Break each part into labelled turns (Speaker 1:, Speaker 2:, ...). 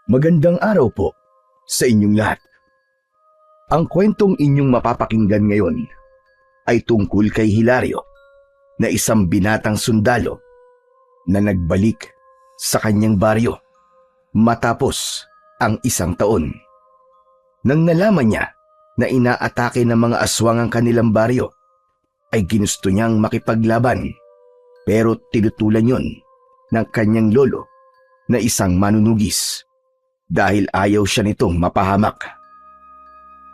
Speaker 1: Magandang araw po sa inyong lahat. Ang kwentong inyong mapapakinggan ngayon ay tungkol kay Hilario na isang binatang sundalo na nagbalik sa kanyang baryo matapos ang isang taon. Nang nalaman niya na inaatake ng mga aswang ang kanilang baryo, ay ginusto niyang makipaglaban pero tinutulan yon ng kanyang lolo na isang manunugis dahil ayaw siya nitong mapahamak.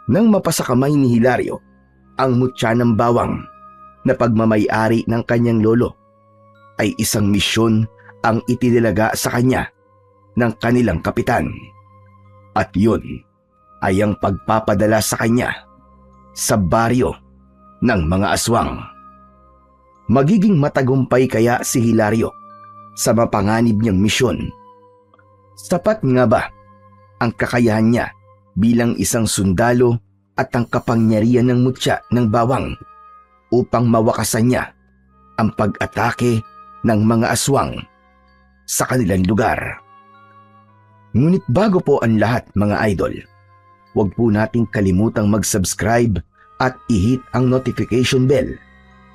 Speaker 1: Nang mapasakamay ni Hilario ang mutya ng bawang na pagmamay-ari ng kanyang lolo, ay isang misyon ang itinilaga sa kanya ng kanilang kapitan. At yun ay ang pagpapadala sa kanya sa baryo ng mga aswang. Magiging matagumpay kaya si Hilario sa mapanganib niyang misyon? Sapat nga ba ang kakayahan niya bilang isang sundalo at ang kapangyarihan ng mutya ng bawang upang mawakasan niya ang pag-atake ng mga aswang sa kanilang lugar? Ngunit bago po ang lahat, mga idol, huwag po nating kalimutang mag-subscribe at i-hit ang notification bell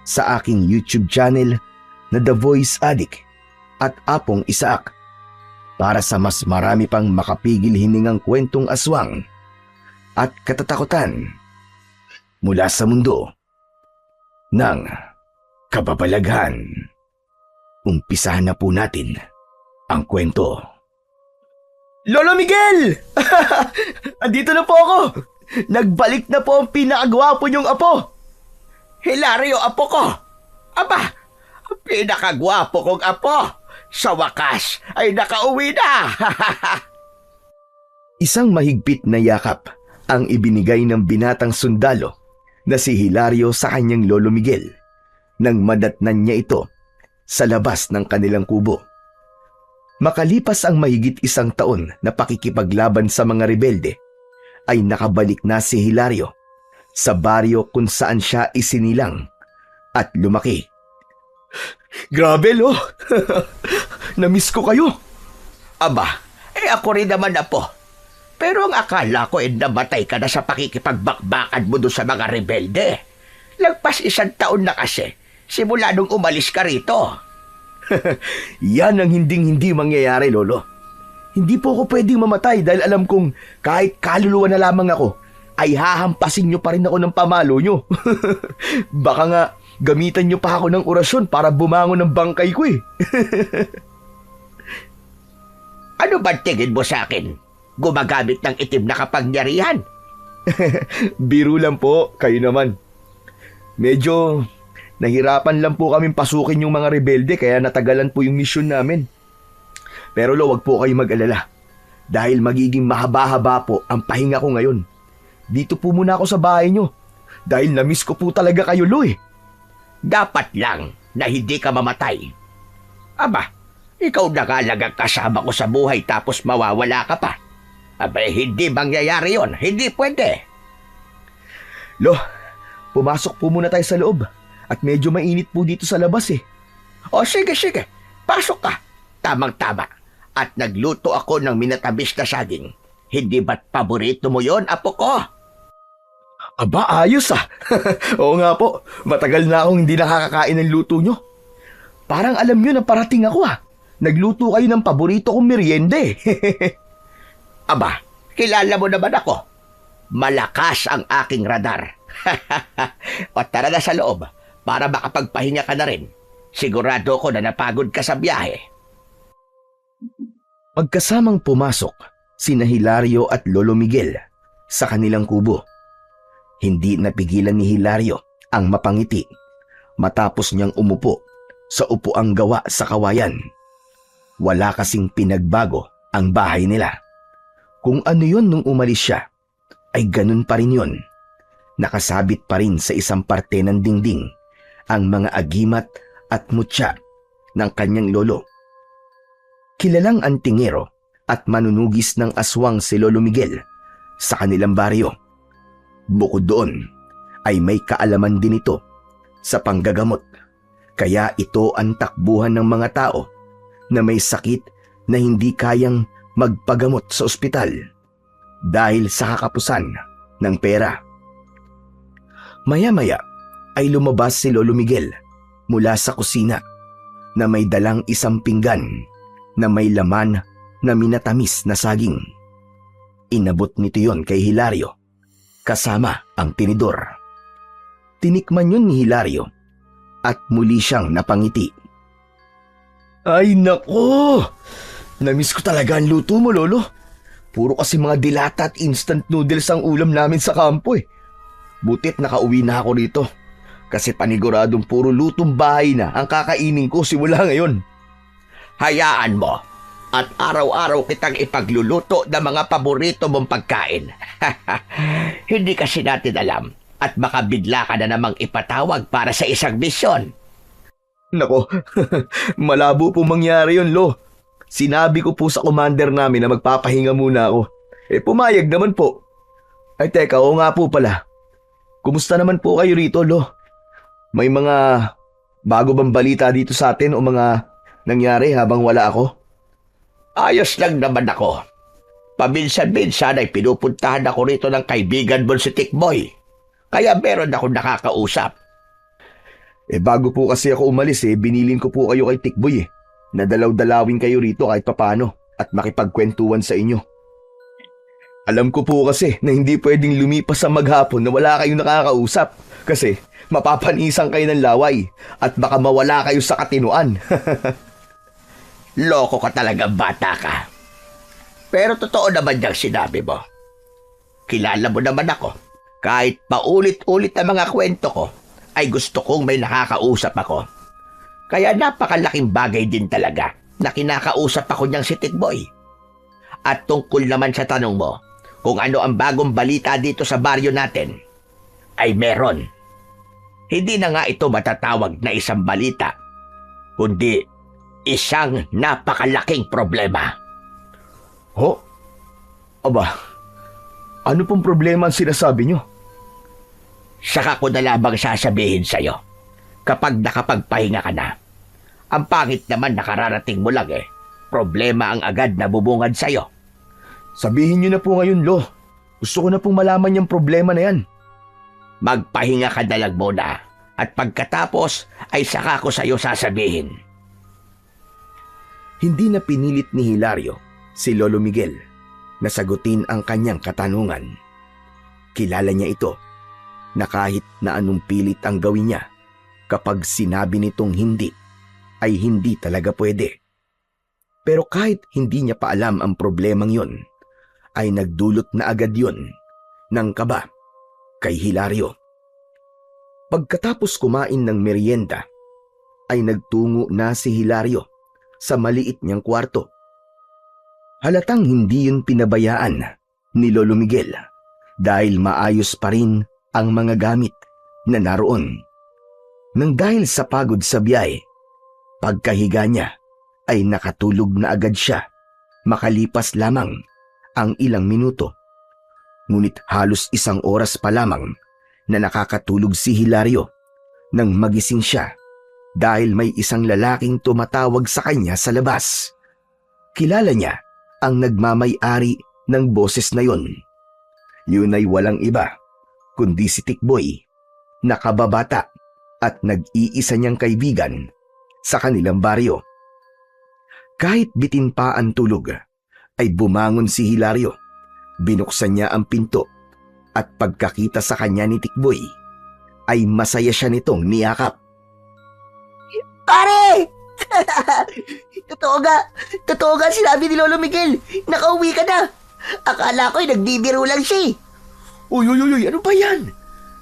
Speaker 1: sa aking YouTube channel na The Voice Addict at Apong Isaak para sa mas marami pang makapigil hiningang kwentong aswang at katatakutan mula sa mundo ng kababalaghan. Umpisahan na po natin ang kwento.
Speaker 2: Lolo Miguel! Andito na po ako! Nagbalik na po ang pinakagwapo niyong apo!
Speaker 3: Hilario, apo ko! Aba, ang pinakagwapo kong apo! Sa wakas ay nakauwi na!
Speaker 1: Isang mahigpit na yakap ang ibinigay ng binatang sundalo na si Hilario sa kanyang lolo Miguel nang madatnan niya ito sa labas ng kanilang kubo. Makalipas ang mahigit isang taon na pakikipaglaban sa mga rebelde, ay nakabalik na si Hilario sa baryo kung saan siya isinilang at lumaki.
Speaker 2: Grabe, lo! Namiss ko kayo!
Speaker 3: Aba, ako rin naman apo. Pero ang akala ko namatay ka na sa pakikipagbakbakan mo doon sa mga rebelde. Lagpas isang taon na kasi, simula nung umalis ka rito.
Speaker 1: Yan ang hinding-hindi mangyayari, lolo. Hindi po ako pwedeng mamatay dahil alam kong kahit kaluluwa na lamang ako, ay hahampasin niyo pa rin ako ng pamalo niyo. Baka nga gamitan niyo pa ako ng orasyon para bumangon ng bangkay ko eh.
Speaker 3: Ano ba tingin mo sa akin? Gumagamit ng itim na kapangyarihan?
Speaker 1: Biro lang po, kayo naman. Medyo nahirapan lang po kaming pasukin yung mga rebelde kaya natagalan po yung misyon namin. Pero lo, wag po kayo mag-alala. Dahil magiging mahaba-haba po ang pahinga ko ngayon. Dito po muna ako sa bahay nyo. Dahil na-miss ko po talaga kayo, lo eh.
Speaker 3: Dapat lang na hindi ka mamatay. Aba, ikaw na nga lang ang kasama ko sa buhay tapos mawawala ka pa. Aba, hindi mangyayari yon. Hindi pwede.
Speaker 1: Lo, pumasok po muna tayo sa loob. At medyo mainit po dito sa labas eh.
Speaker 3: O sige. Pasok ka. Tamang-tama. At nagluto ako ng minatabis na saging. Hindi ba't paborito mo yon, apo ko?
Speaker 1: Aba, ayos ah. Oo nga po, matagal na akong hindi nakakakain ng luto nyo. Parang alam nyo na parating ako ah. Nagluto kayo ng paborito kong merienda eh.
Speaker 3: Aba, kilala mo naman ako. Malakas ang aking radar. O tara na sa loob para makapagpahinga ka na rin. Sigurado ko na napagod ka sa biyahe.
Speaker 1: Pagkasamang pumasok sina Hilario at Lolo Miguel sa kanilang kubo, hindi napigilan ni Hilario ang mapangiti matapos niyang umupo sa upuang gawa sa kawayan. Wala kasing pinagbago ang bahay nila. Kung ano yun nung umalis siya, ay ganun pa rin yun. Nakasabit pa rin sa isang parte ng dingding ang mga agimat at mutya ng kanyang lolo. Kilalang antingero at manunugis ng aswang si Lolo Miguel sa kanilang baryo. Bukod doon, ay may kaalaman din ito sa panggagamot, kaya ito ang takbuhan ng mga tao na may sakit na hindi kayang magpagamot sa ospital dahil sa kakapusan ng pera. Maya-maya ay lumabas si Lolo Miguel mula sa kusina na may dalang isang pinggan na may laman na minatamis na saging. Inabot nito yon kay Hilario kasama ang tinidor. Tinikman yun ni Hilario at muli siyang napangiti.
Speaker 2: Ay nako! Namiss ko talaga ang luto mo, Lolo. Puro kasi mga dilata at instant noodles ang ulam namin sa kampo eh. Butit nakauwi na ako rito. Kasi paniguradong puro lutong bahay na ang kakainin ko simula ngayon.
Speaker 3: Hayaan mo at araw-araw kitang ipagluluto ng mga paborito mong pagkain. Hindi kasi natin alam at baka bigla ka na namang ipatawag para sa isang misyon.
Speaker 2: Nako, malabo po mangyari yun, Lo. Sinabi ko po sa commander namin na magpapahinga muna ako. Pumayag naman po. Ay teka, oo nga po pala. Kumusta naman po kayo rito, Lo? May mga bago bang balita dito sa atin o mga nangyari habang wala ako?
Speaker 3: Ayos lang naman ako. Paminsan-minsan ay pinupuntahan ako rito ng kaibigan mo si Tikboy. Kaya meron akong nakakausap.
Speaker 2: Bago po kasi ako umalis binilin ko po kayo kay Tikboy Nadalaw-dalawin kayo rito kahit papano at makipagkwentuhan sa inyo. Alam ko po kasi na hindi pwedeng lumipas sa maghapon na wala kayong nakakausap kasi mapapanisan kayo ng laway at baka mawala kayo sa katinuan.
Speaker 3: Loko ka talaga, bata ka. Pero totoo naman yung sinabi mo. Kilala mo naman ako. Kahit paulit-ulit ang mga kwento ko, ay gusto kong may nakakausap ako. Kaya napakalaking bagay din talaga na kinakausap ako niyang si Tikboy. At tungkol naman sa tanong mo, kung ano ang bagong balita dito sa baryo natin, ay meron. Hindi na nga ito matatawag na isang balita, kundi isang napakalaking problema.
Speaker 2: Ho? Aba, ano pong problema ang sinasabi niyo?
Speaker 3: Saka ko na lamang sasabihin sa'yo kapag nakapagpahinga ka na. Ang pangit naman nakararating mo lang problema ang agad na bubungad sa'yo.
Speaker 2: Sabihin niyo na po ngayon, Lo. Gusto ko na pong malaman yung problema na yan.
Speaker 3: Magpahinga ka na lang muna at pagkatapos ay saka ko sa'yo sasabihin.
Speaker 1: Hindi na pinilit ni Hilario si Lolo Miguel na sagutin ang kanyang katanungan. Kilala niya ito na kahit na anong pilit ang gawin niya, kapag sinabi nitong hindi, ay hindi talaga pwede. Pero kahit hindi niya pa alam ang problemang yon, ay nagdulot na agad yon ng kaba kay Hilario. Pagkatapos kumain ng merienda, ay nagtungo na si Hilario sa maliit niyang kwarto. Halatang hindi yun pinabayaan ni Lolo Miguel dahil maayos pa rin ang mga gamit na naroon. Nang dahil sa pagod sa biyahe, pagkahiga niya ay nakatulog na agad siya makalipas lamang ang ilang minuto. Ngunit halos 1 oras pa lamang na nakakatulog si Hilario nang magising siya dahil may isang lalaking tumatawag sa kanya sa labas. Kilala niya ang nagmamay-ari ng boses na yon. Yun ay walang iba kundi si Tikboy, nakababata at nag-iisa niyang kaibigan sa kanilang baryo. Kahit bitin pa ang tulog, ay bumangon si Hilario. Binuksan niya ang pinto at pagkakita sa kanya ni Tikboy, ay masaya siya nitong niyakap.
Speaker 4: Pare! Totoo nga sinabi ni Lolo Miguel. Nakauwi ka na. Akala ko'y nagbibiro lang siya.
Speaker 2: Uy, ano ba yan?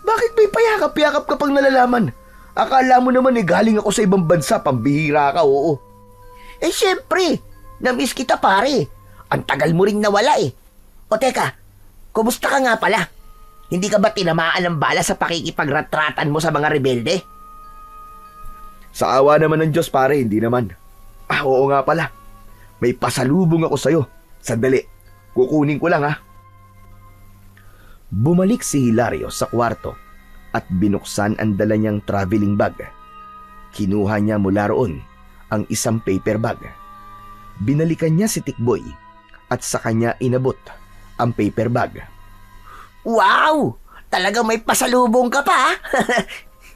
Speaker 2: Bakit may payakap-yakap ka pang nalalaman? Akala mo naman galing ako sa ibang bansa, pambihira ka, oo.
Speaker 4: Siyempre, na-miss kita pare. Ang tagal mo ring nawala O teka, kumusta ka nga pala? Hindi ka ba tinamaan ng bala sa pakikipagretratan mo sa mga rebelde?
Speaker 2: Sa awa naman ng Diyos pare, hindi naman. Oo nga pala. May pasalubong ako sa'yo. Sandali, kukunin ko lang ha.
Speaker 1: Bumalik si Hilario sa kwarto at binuksan ang dala niyang traveling bag. Kinuha niya mula roon ang isang paper bag. Binalikan niya si Tikboy
Speaker 2: at sa kanya inabot ang paper bag.
Speaker 4: Wow! Talagang may pasalubong ka pa, ha?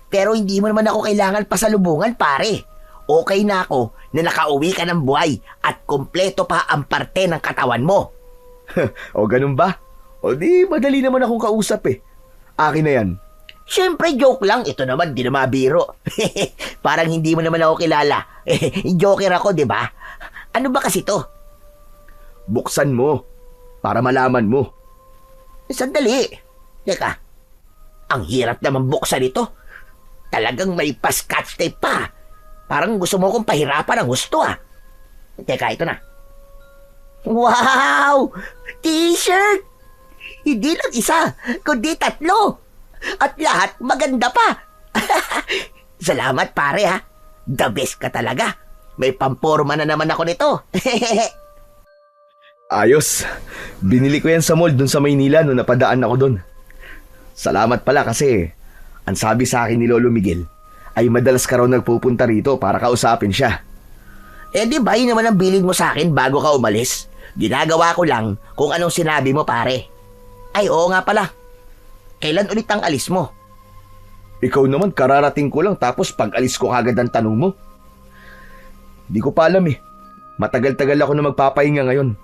Speaker 4: Pero hindi mo naman ako kailangan pasalubungan, pare. Okay na ako na nakauwi ka ng buhay at kompleto pa ang parte ng katawan mo.
Speaker 2: O ganun ba? O di madali naman akong kausap eh. Akin na yan.
Speaker 4: Siyempre, joke lang. Ito naman, di na mabiro. Parang hindi mo naman ako kilala. Joker ako, di ba? Ano ba kasi to?
Speaker 2: Buksan mo para malaman mo.
Speaker 4: Sandali. Teka, ang hirap naman buksan ito. Talagang may pa-scotch tape pa. Parang gusto mo kong pahirapan ang gusto, ah. Teka, ito na. Wow! T-shirt! Hindi lang isa, kundi 3. At lahat maganda pa. Salamat, pare, ha. The best ka talaga. May pamporma na naman ako nito.
Speaker 2: Ayos. Binili ko yan sa mall dun sa Maynila nung napadaan ako dun. Salamat pala kasi ang sabi sa akin ni Lolo Miguel ay madalas ka raw nagpupunta rito para kausapin siya.
Speaker 4: Di ba yun naman ang bilin mo sa akin bago ka umalis? Ginagawa ko lang kung anong sinabi mo, pare. Ay, oo nga pala. Kailan ulit ang alis mo?
Speaker 2: Ikaw naman kararating ko lang tapos pag alis ko kagad ang tanong mo. Di ko pa alam eh. Matagal-tagal ako na magpapahinga ngayon.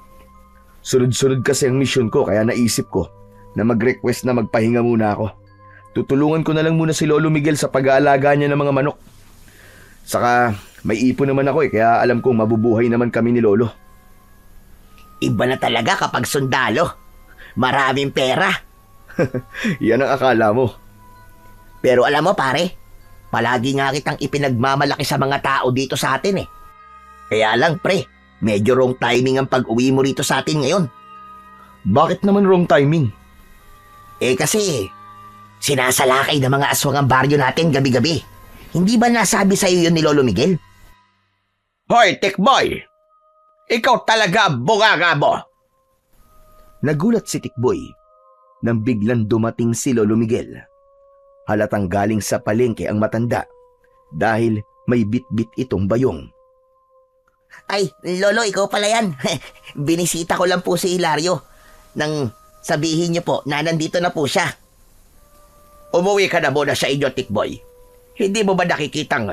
Speaker 2: Sunod-sunod kasi ang mission ko kaya naisip ko na mag-request na magpahinga muna ako. Tutulungan ko na lang muna si Lolo Miguel sa pag-aalaga niya ng mga manok. Saka may ipon naman ako kaya alam kong mabubuhay naman kami ni Lolo.
Speaker 4: Iba na talaga kapag sundalo. Maraming pera.
Speaker 2: Yan ang akala mo.
Speaker 4: Pero alam mo, pare, palagi nga kitang ipinagmamalaki sa mga tao dito sa atin eh. Kaya lang, pre, medyo wrong timing ang pag-uwi mo rito sa atin ngayon.
Speaker 2: Bakit naman wrong timing?
Speaker 4: Kasi sinasalakay ng mga aswang ang baryo natin gabi-gabi. Hindi ba nasabi sa iyo yun ni Lolo Miguel?
Speaker 3: Hoy, Tikboy! Ikaw talaga bunganga mo!
Speaker 2: Nagulat si Tikboy nang biglang dumating si Lolo Miguel. Halatang galing sa palengke ang matanda dahil may bit-bit itong bayong.
Speaker 4: Ay, Lolo, ikaw pala yan. Binisita ko lang po si Hilario nang sabihin niyo po na nandito na po siya.
Speaker 3: Umuwi ka na muna sa inyo, Tikboy. Hindi mo ba nakikitang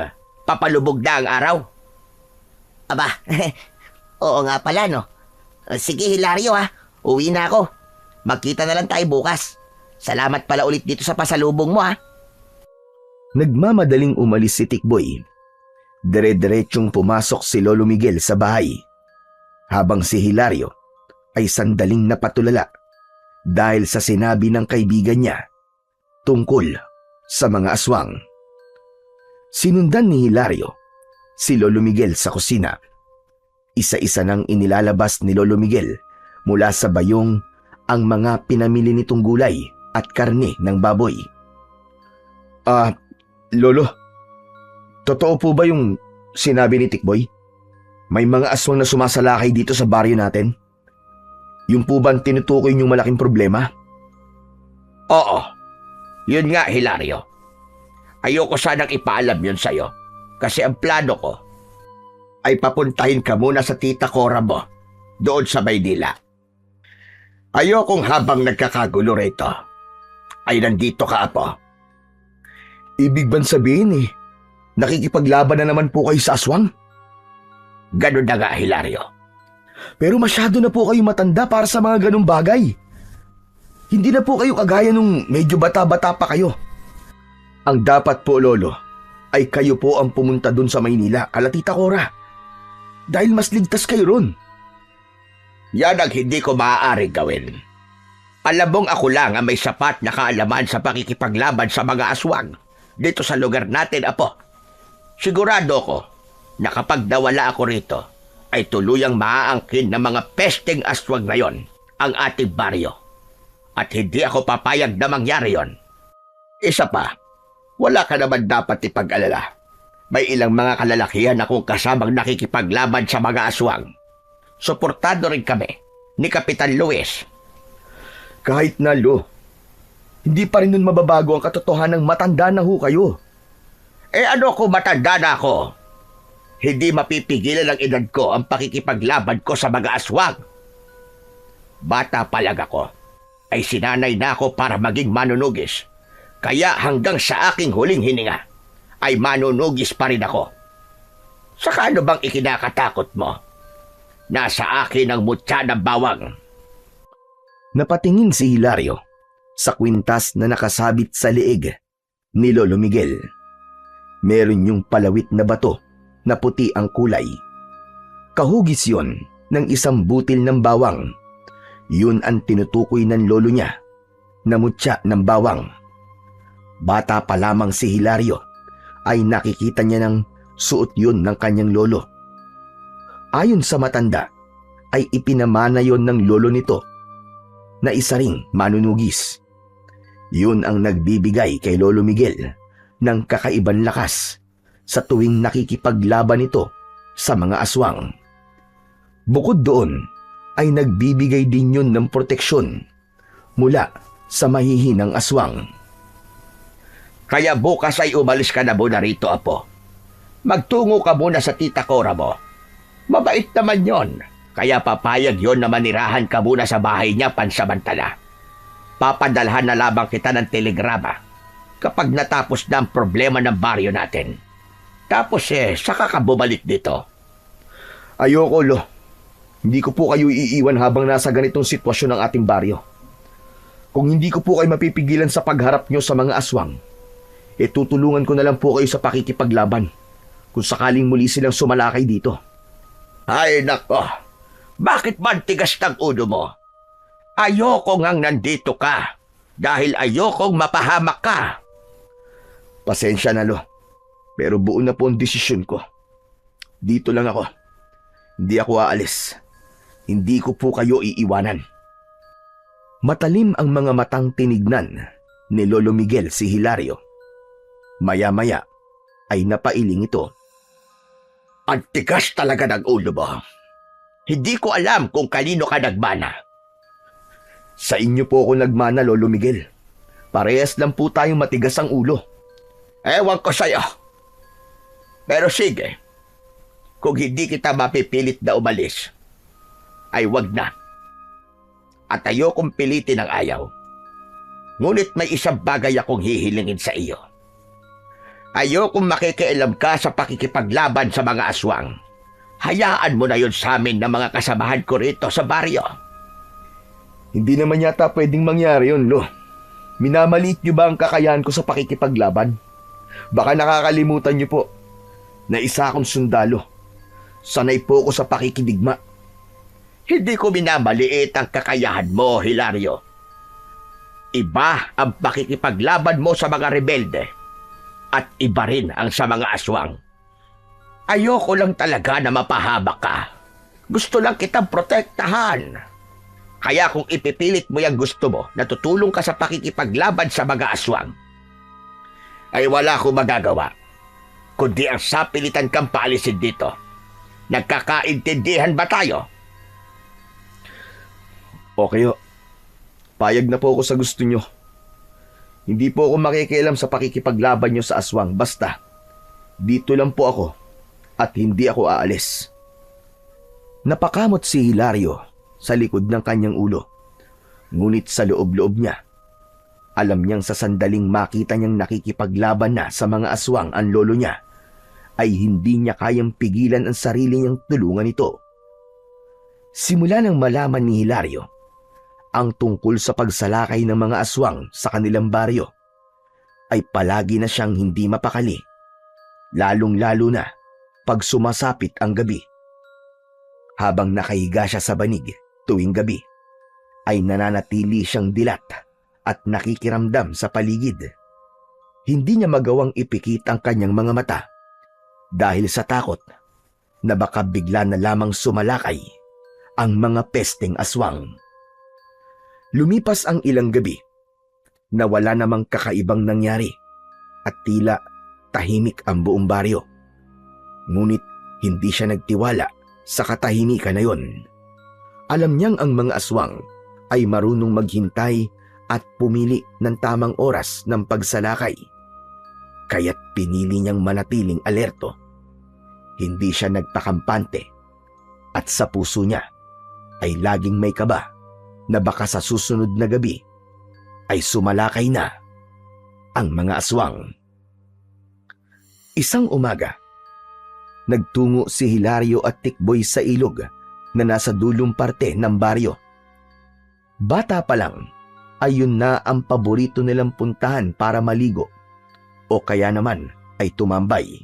Speaker 3: papalubog na ang araw?
Speaker 4: Aba, oo nga pala, no? Sige, Hilario, ha. Uwi na ako. Magkita na lang tayo bukas. Salamat pala ulit dito sa pasalubong mo, ha.
Speaker 2: Nagmamadaling umalis si Tikboy. Dire-diretsong pumasok si Lolo Miguel sa bahay. Habang si Hilario ay sandaling napatulala dahil sa sinabi ng kaibigan niya tungkol sa mga aswang. Sinundan ni Hilario si Lolo Miguel sa kusina. Isa-isa nang inilalabas ni Lolo Miguel mula sa bayong ang mga pinamili nitong gulay at karne ng baboy. Lolo, totoo po ba yung sinabi ni Tikboy? May mga aswang na sumasalakay dito sa baryo natin? Yung po ba ang tinutukoy niyong malaking problema?
Speaker 3: Oo. Yun nga, Hilario. Ayoko sanang ipaalam yun sa'yo. Kasi ang plano ko ay papuntahin ka muna sa tita Cora mo doon sa Maynila. Ayokong habang nagkakagulo rito ay nandito ka, Apo.
Speaker 2: Ibig bang sabihin nakikipaglaban na naman po kayo sa aswang?
Speaker 3: Ganun na nga, Hilario.
Speaker 2: Pero masyado na po kayo matanda para sa mga ganung bagay. Hindi na po kayo kagaya nung medyo bata-bata pa kayo. Ang dapat po, Lolo, ay kayo po ang pumunta dun sa Maynila, kala Tita Cora. Dahil mas ligtas kayo ron.
Speaker 3: Yan ang hindi ko maaaring gawin. Alam mong ako lang ang may sapat na kaalaman sa pakikipaglaban sa mga aswang dito sa lugar natin, Apo. Sigurado ko na kapag nawala ako rito, ay tuluyang maaangkin ng mga pesteng aswang ngayon ang ating baryo. At hindi ako papayag na mangyari yon. Isa pa, wala ka naman dapat ipag-alala. May ilang mga kalalakihan akong kasamang nakikipaglaban sa mga aswang. Suportado rin kami ni Kapitan Luis.
Speaker 2: Kahit na, Lo, hindi pa rin nun mababago ang katotohanan ng matanda na ho kayo.
Speaker 3: Ano kung matanda na ako? Hindi mapipigilan ng edad ko ang pakikipaglaban ko sa mga aswang. Bata palag ako, ay sinanay na ako para maging manunugis. Kaya hanggang sa aking huling hininga, ay manunugis pa rin ako. Saka ano bang ikinakatakot mo? Nasa akin ang mutya ng bawang.
Speaker 1: Napatingin si Hilario sa kwintas na nakasabit sa leeg ni Lolo Miguel. Meron yung palawit na bato na puti ang kulay. Kahugis yon ng isang butil ng bawang. Yun ang tinutukoy ng lolo niya na mutya ng bawang. Bata pa lamang si Hilario ay nakikita niya ng suot yun ng kanyang lolo. Ayon sa matanda ay ipinamana yon ng lolo nito na isa ring manunugis. Yun ang nagbibigay kay Lolo Miguel ng kakaibang lakas sa tuwing nakikipaglaban ito sa mga aswang. Bukod doon ay nagbibigay din yun ng proteksyon mula sa mahihinang aswang.
Speaker 3: Kaya bukas ay umalis ka na muna rito, Apo. Magtungo ka muna sa tita Cora mo. Mabait naman yon. Kaya papayag yon na manirahan ka muna sa bahay niya pansamantala. Papadalhan na lamang kita ng telegrama kapag natapos na ang problema ng baryo natin. Tapos saka ka bumalik dito.
Speaker 2: Ayoko, Lo. Hindi ko po kayo iiwan habang nasa ganitong sitwasyon ng ating baryo. Kung hindi ko po kayo mapipigilan sa pagharap nyo sa mga aswang, tutulungan ko na lang po kayo sa pakikipaglaban kung sakaling muli silang sumalakay dito.
Speaker 3: Ay nako, bakit ba ang tigas ng ulo mo? Ayoko ngang nandito ka dahil ayokong mapahamak ka.
Speaker 2: Pasensya na, Lo. Pero buo na po ang desisyon ko. Dito lang ako. Hindi ako aalis. Hindi ko po kayo iiwanan.
Speaker 1: Matalim ang mga matang tinignan ni Lolo Miguel si Hilario. Maya-maya ay napailing ito.
Speaker 3: Ang tigas talaga ng ulo mo. Hindi ko alam kung kanino ka nagmana.
Speaker 2: Sa inyo po ako nagmana, Lolo Miguel. Parehas lang po tayong matigas ang ulo.
Speaker 3: Ewan ko sa'yo. Pero sige, kung hindi kita mapipilit na umalis, ay wag na. At ayokong pilitin ang ayaw. Ngunit may isang bagay akong hihilingin sa iyo. Ayokong makikialam ka sa pakikipaglaban sa mga aswang. Hayaan mo na yun sa amin ng mga kasamahan ko rito sa baryo.
Speaker 2: Hindi naman yata pwedeng mangyari yun, Lo. Minamaliit niyo ba ang kakayahan ko sa pakikipaglaban? Baka nakakalimutan niyo po na isa akong sundalo. Sanay po ako sa pakikidigma.
Speaker 3: Hindi ko minamaliit ang kakayahan mo, Hilario. Iba ang pakikipaglaban mo sa mga rebelde at iba rin ang sa mga aswang. Ayoko lang talaga na mapahamak ka. Gusto lang kitang protektahan. Kaya kung ipipilit mo yung gusto mo na tutulong ka sa pakikipaglaban sa mga aswang, ay wala akong magagawa, kundi ang sapilitan kang paalisin dito. Nagkakaintindihan ba tayo?
Speaker 2: Okay, ho. Payag na po ako sa gusto nyo. Hindi po ako makikialam sa pakikipaglaban nyo sa aswang. Basta, dito lang po ako at hindi ako aalis.
Speaker 1: Napakamot si Hilario sa likod ng kanyang ulo. Ngunit sa loob-loob niya, alam niyang sa sandaling makita niyang nakikipaglaban na sa mga aswang ang lolo niya, ay hindi niya kayang pigilan ang sarili niyang tulungan ito. Simula nang malaman ni Hilario ang tungkol sa pagsalakay ng mga aswang sa kanilang baryo, ay palagi na siyang hindi mapakali, lalong-lalo na pag sumasapit ang gabi. Habang nakahiga siya sa banig tuwing gabi, ay nananatili siyang dilat at nakikiramdam sa paligid. Hindi niya magawang ipikit ang kanyang mga mata dahil sa takot na baka bigla na lamang sumalakay ang mga pesteng aswang. Lumipas ang ilang gabi na wala namang kakaibang nangyari at tila tahimik ang buong baryo. Ngunit hindi siya nagtiwala sa katahimikan na yon. Alam niyang ang mga aswang ay marunong maghintay at pumili ng tamang oras ng pagsalakay. Kaya't pinili niyang manatiling alerto. Hindi siya nagpakampante at sa puso niya ay laging may kaba na baka sa susunod na gabi ay sumalakay na ang mga aswang. Isang umaga, nagtungo si Hilario at Tikboy sa ilog na nasa dulong parte ng baryo. Bata pa lang, ayun na ang paborito nilang puntahan para maligo o kaya naman ay tumambay.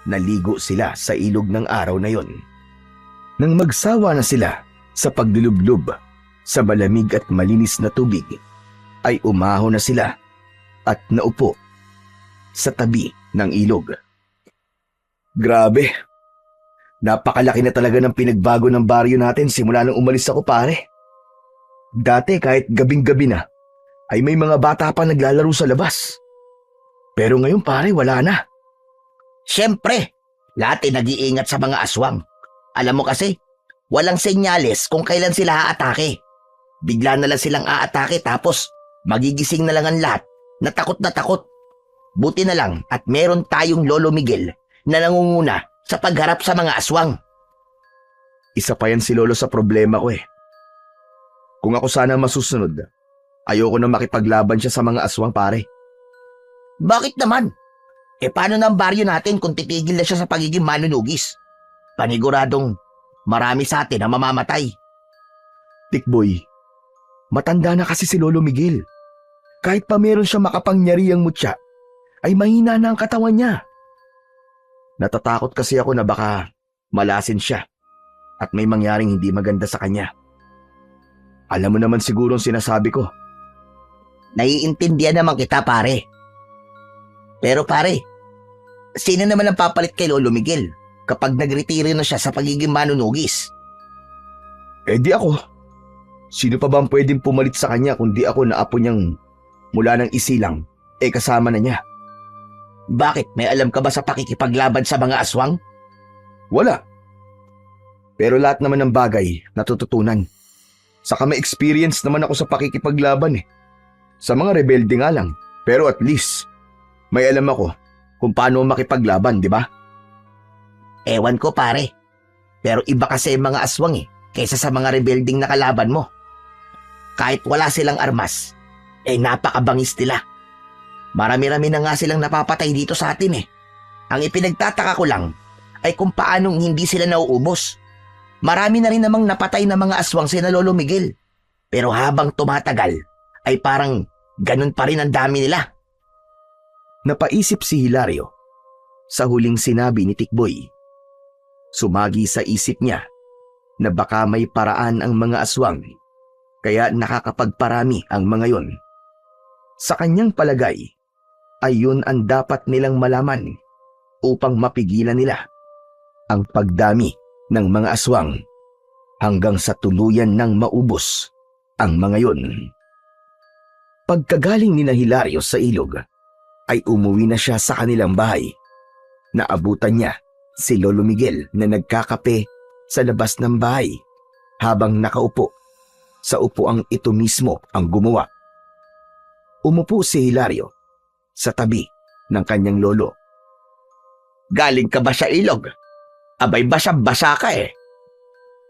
Speaker 1: Naligo sila sa ilog ng araw na yon. Nang magsawa na sila sa paglulublob sa malamig at malinis na tubig, ay umahon na sila at naupo sa tabi ng ilog. Grabe, napakalaki na talaga ng pinagbago ng baryo natin simula nang umalis ako, pare. Dati kahit gabing-gabi na, ay may mga bata pa naglalaro sa labas. Pero ngayon, pare, wala na.
Speaker 4: Siyempre, lahat ay nag-iingat sa mga aswang. Alam mo kasi, walang senyales kung kailan sila aatake. Bigla na lang silang aatake tapos magigising na lang ang lahat na takot. Buti na lang at meron tayong Lolo Miguel na nangunguna sa pagharap sa mga aswang.
Speaker 1: Isa pa yan si Lolo sa problema ko eh. Kung ako sana masusunod, ayoko na makipaglaban siya sa mga aswang, pare.
Speaker 4: Bakit naman? Paano ng baryo natin kung titigil na siya sa pagiging manunugis? Paniguradong marami sa atin ang mamamatay.
Speaker 1: Tikboy, matanda na kasi si Lolo Miguel. Kahit pa meron siya makapangyarihang mutya, ay mahina na ang katawan niya. Natatakot kasi ako na baka malasin siya at may mangyaring hindi maganda sa kanya. Alam mo naman siguro ang sinasabi ko.
Speaker 4: Naiintindihan naman kita, pare. Pero pare, sino naman ang papalit kay Lolo Miguel kapag nagretiro na siya sa pagiging manunugis?
Speaker 1: Di ako. Sino pa ba ang pwedeng pumalit sa kanya kundi ako na apo niyang mula ng isilang, kasama na niya?
Speaker 4: Bakit? May alam ka ba sa pakikipaglaban sa mga aswang?
Speaker 1: Wala. Pero lahat naman ng bagay natututunan. Saka may experience naman ako sa pakikipaglaban eh. Sa mga rebelde nga lang. Pero at least, may alam ako kung paano makipaglaban, di ba?
Speaker 4: Ewan ko, pare. Pero iba kasi yung mga aswang kaysa sa mga rebelding nakalaban mo. Kahit wala silang armas, napakabangis nila. Marami-rami na nga silang napapatay dito sa atin eh. Ang ipinagtataka ko lang ay kung paanong hindi sila nauubos. Marami na rin namang napatay na mga aswang sina Lolo Miguel. Pero habang tumatagal, ay parang ganun pa rin ang dami nila.
Speaker 1: Napaisip si Hilario sa huling sinabi ni Tikboy. Sumagi sa isip niya na baka may paraan ang mga aswang kaya nakakapagparami ang mga yon. Sa kanyang palagay, ay yun ang dapat nilang malaman upang mapigilan nila ang pagdami ng mga aswang hanggang sa tuluyan ng maubos ang mga yon. Pagkagaling ni Hilario sa ilog, ay umuwi na siya sa kanilang bahay. Naabutan niya si Lolo Miguel na nagkakape sa labas ng bahay habang nakaupo sa upuang ito mismo ang gumawa. Umupo si Hilario sa tabi ng kanyang lolo.
Speaker 3: Galing ka ba sa ilog? Abay basa-basa ka eh.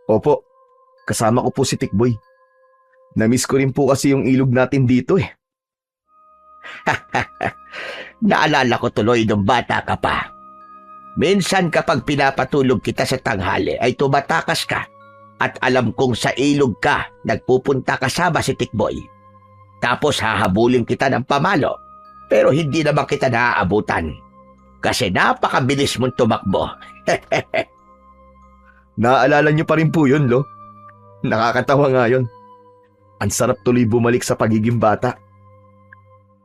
Speaker 1: Opo, kasama ko po si Tikboy. Namiss ko rin po kasi yung ilog natin dito eh.
Speaker 3: Naalala ko tuloy nung bata ka pa. Minsan kapag pinapatulog kita sa tanghali ay tumatakas ka at alam kong sa ilog ka nagpupunta kasama si Tikboy. Tapos hahabulin kita ng pamalo pero hindi naman kita naaabutan kasi napakabilis mong tumakbo.
Speaker 1: Naaalala niyo pa rin po yun, Lo. Nakakatawa nga yun. Ang sarap tuloy bumalik sa pagiging bata.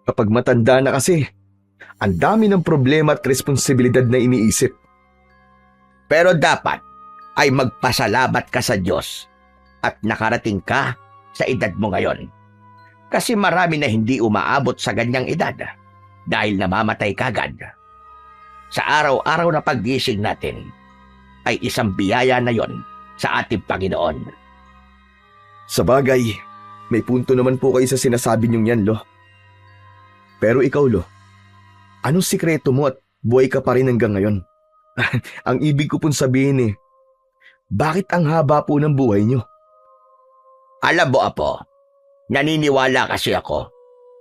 Speaker 1: Kapag matanda na kasi, ang dami ng problema at responsibilidad na iniisip.
Speaker 3: Pero dapat ay magpasalamat ka sa Diyos at nakarating ka sa edad mo ngayon. Kasi marami na hindi umaabot sa ganyang edad dahil namamatay kagad. Sa araw-araw na paggising natin ay isang biyaya na yon sa ating Panginoon.
Speaker 1: Sa bagay, may punto naman po kayo sa sinasabi niyong yan, Lo. Pero ikaw, Lo, anong sikreto mo at buhay ka pa rin hanggang ngayon? Ang ibig ko pong sabihin bakit ang haba po ng buhay niyo?
Speaker 3: Alam mo, Apo, naniniwala kasi ako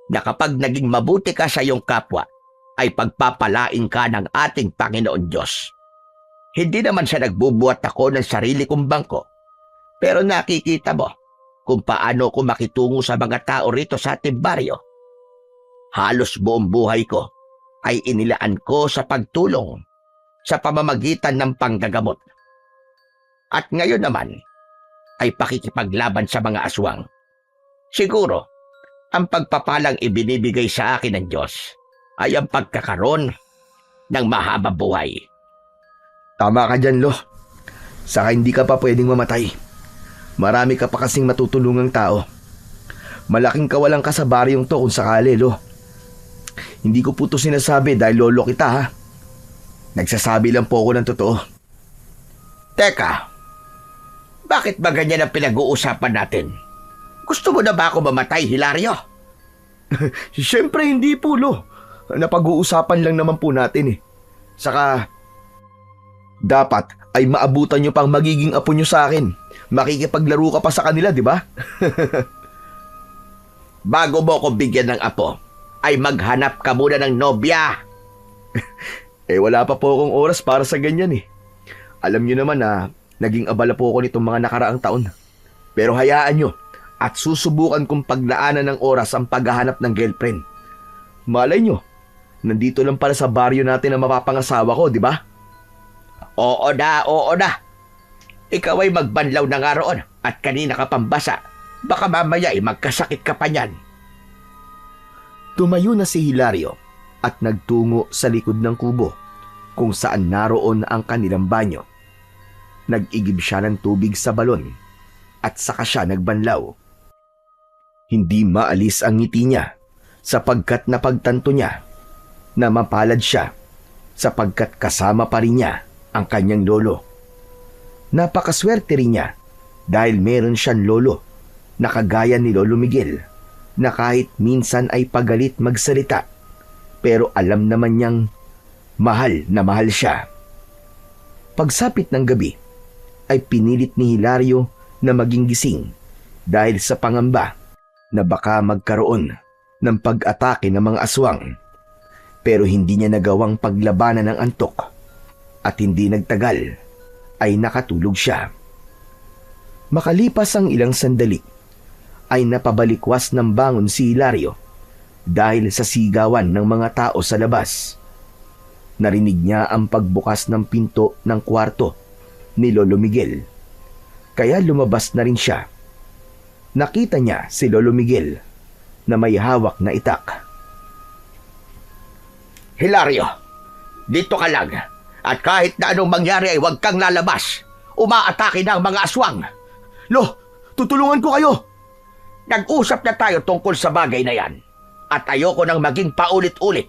Speaker 3: na kapag naging mabuti ka sa iyong kapwa, ay pagpapalain ka ng ating Panginoon Diyos. Hindi naman siya nagbubuhat ako ng sarili kong bangko, pero nakikita mo kung paano ko makitungo sa mga tao rito sa ating baryo. Halos buong buhay ko ay inilaan ko sa pagtulong sa pamamagitan ng panggagamot. At ngayon naman ay pakikipaglaban sa mga aswang. Siguro, ang pagpapalang ibinibigay sa akin ng Diyos ay ang pagkakaroon ng mahabang buhay.
Speaker 2: Tama ka dyan, Lo. Saka hindi ka pa pwedeng mamatay. Marami ka pa kasing matutulungang tao. Malaking kawalang ka sa baryong to kung sakali, Lo. Hindi ko po to sinasabi dahil lolo kita, ha. Nagsasabi lang po ako ng totoo.
Speaker 3: Teka, bakit ba ganyan ang pinag-uusapan natin? Gusto mo na ba ako mamatay, Hilario?
Speaker 2: Siyempre hindi po, Lo. Napag-uusapan lang naman po natin eh. Saka, dapat ay maabutan nyo pang magiging apo nyo sa akin. Makikipaglaro ka pa sa kanila, di ba?
Speaker 3: Bago mo ako bigyan ng apo, ay maghanap ka muna ng nobya.
Speaker 2: Eh wala pa po akong oras para sa ganyan eh. Alam nyo naman na naging abala po ako nitong mga nakaraang taon. Pero hayaan nyo at susubukan kong paglaanan ng oras ang paghahanap ng girlfriend. Malay nyo, nandito lang pala sa baryo natin ang mapapangasawa ko, di ba?
Speaker 3: Oo na. Ikaw ay magbanlaw na nga roon at kanina ka pambasa. Baka mamaya ay magkasakit ka pa niyan.
Speaker 2: Tumayo na si Hilario at nagtungo sa likod ng kubo kung saan naroon ang kanilang banyo. Nag-igib siya ng tubig sa balon at saka siya nagbanlaw. Hindi maalis ang ngiti niya sapagkat napagtanto niya na mapalad siya sapagkat kasama pa rin niya ang kanyang lolo. Napakaswerte rin niya dahil meron siyang lolo na kagaya ni Lolo Miguel na kahit minsan ay pagalit magsalita pero alam naman niyang mahal na mahal siya. Pagsapit ng gabi ay pinilit ni Hilario na maging gising dahil sa pangamba na baka magkaroon ng pag-atake ng mga aswang. Pero hindi niya nagawang paglabanan ng antok at hindi nagtagal ay nakatulog siya. Makalipas ang ilang sandali ay napabalikwas ng bangon si Hilario dahil sa sigawan ng mga tao sa labas. Narinig niya ang pagbukas ng pinto ng kwarto ni Lolo Miguel. Kaya lumabas na rin siya. Nakita niya si Lolo Miguel na may hawak na itak.
Speaker 3: Hilario, dito ka lang. At kahit na anong mangyari ay huwag kang lalabas. Umaatake na ang mga aswang.
Speaker 2: Lo, tutulungan ko kayo!
Speaker 3: Nag-usap na tayo tungkol sa bagay na yan. At ayoko nang maging paulit-ulit.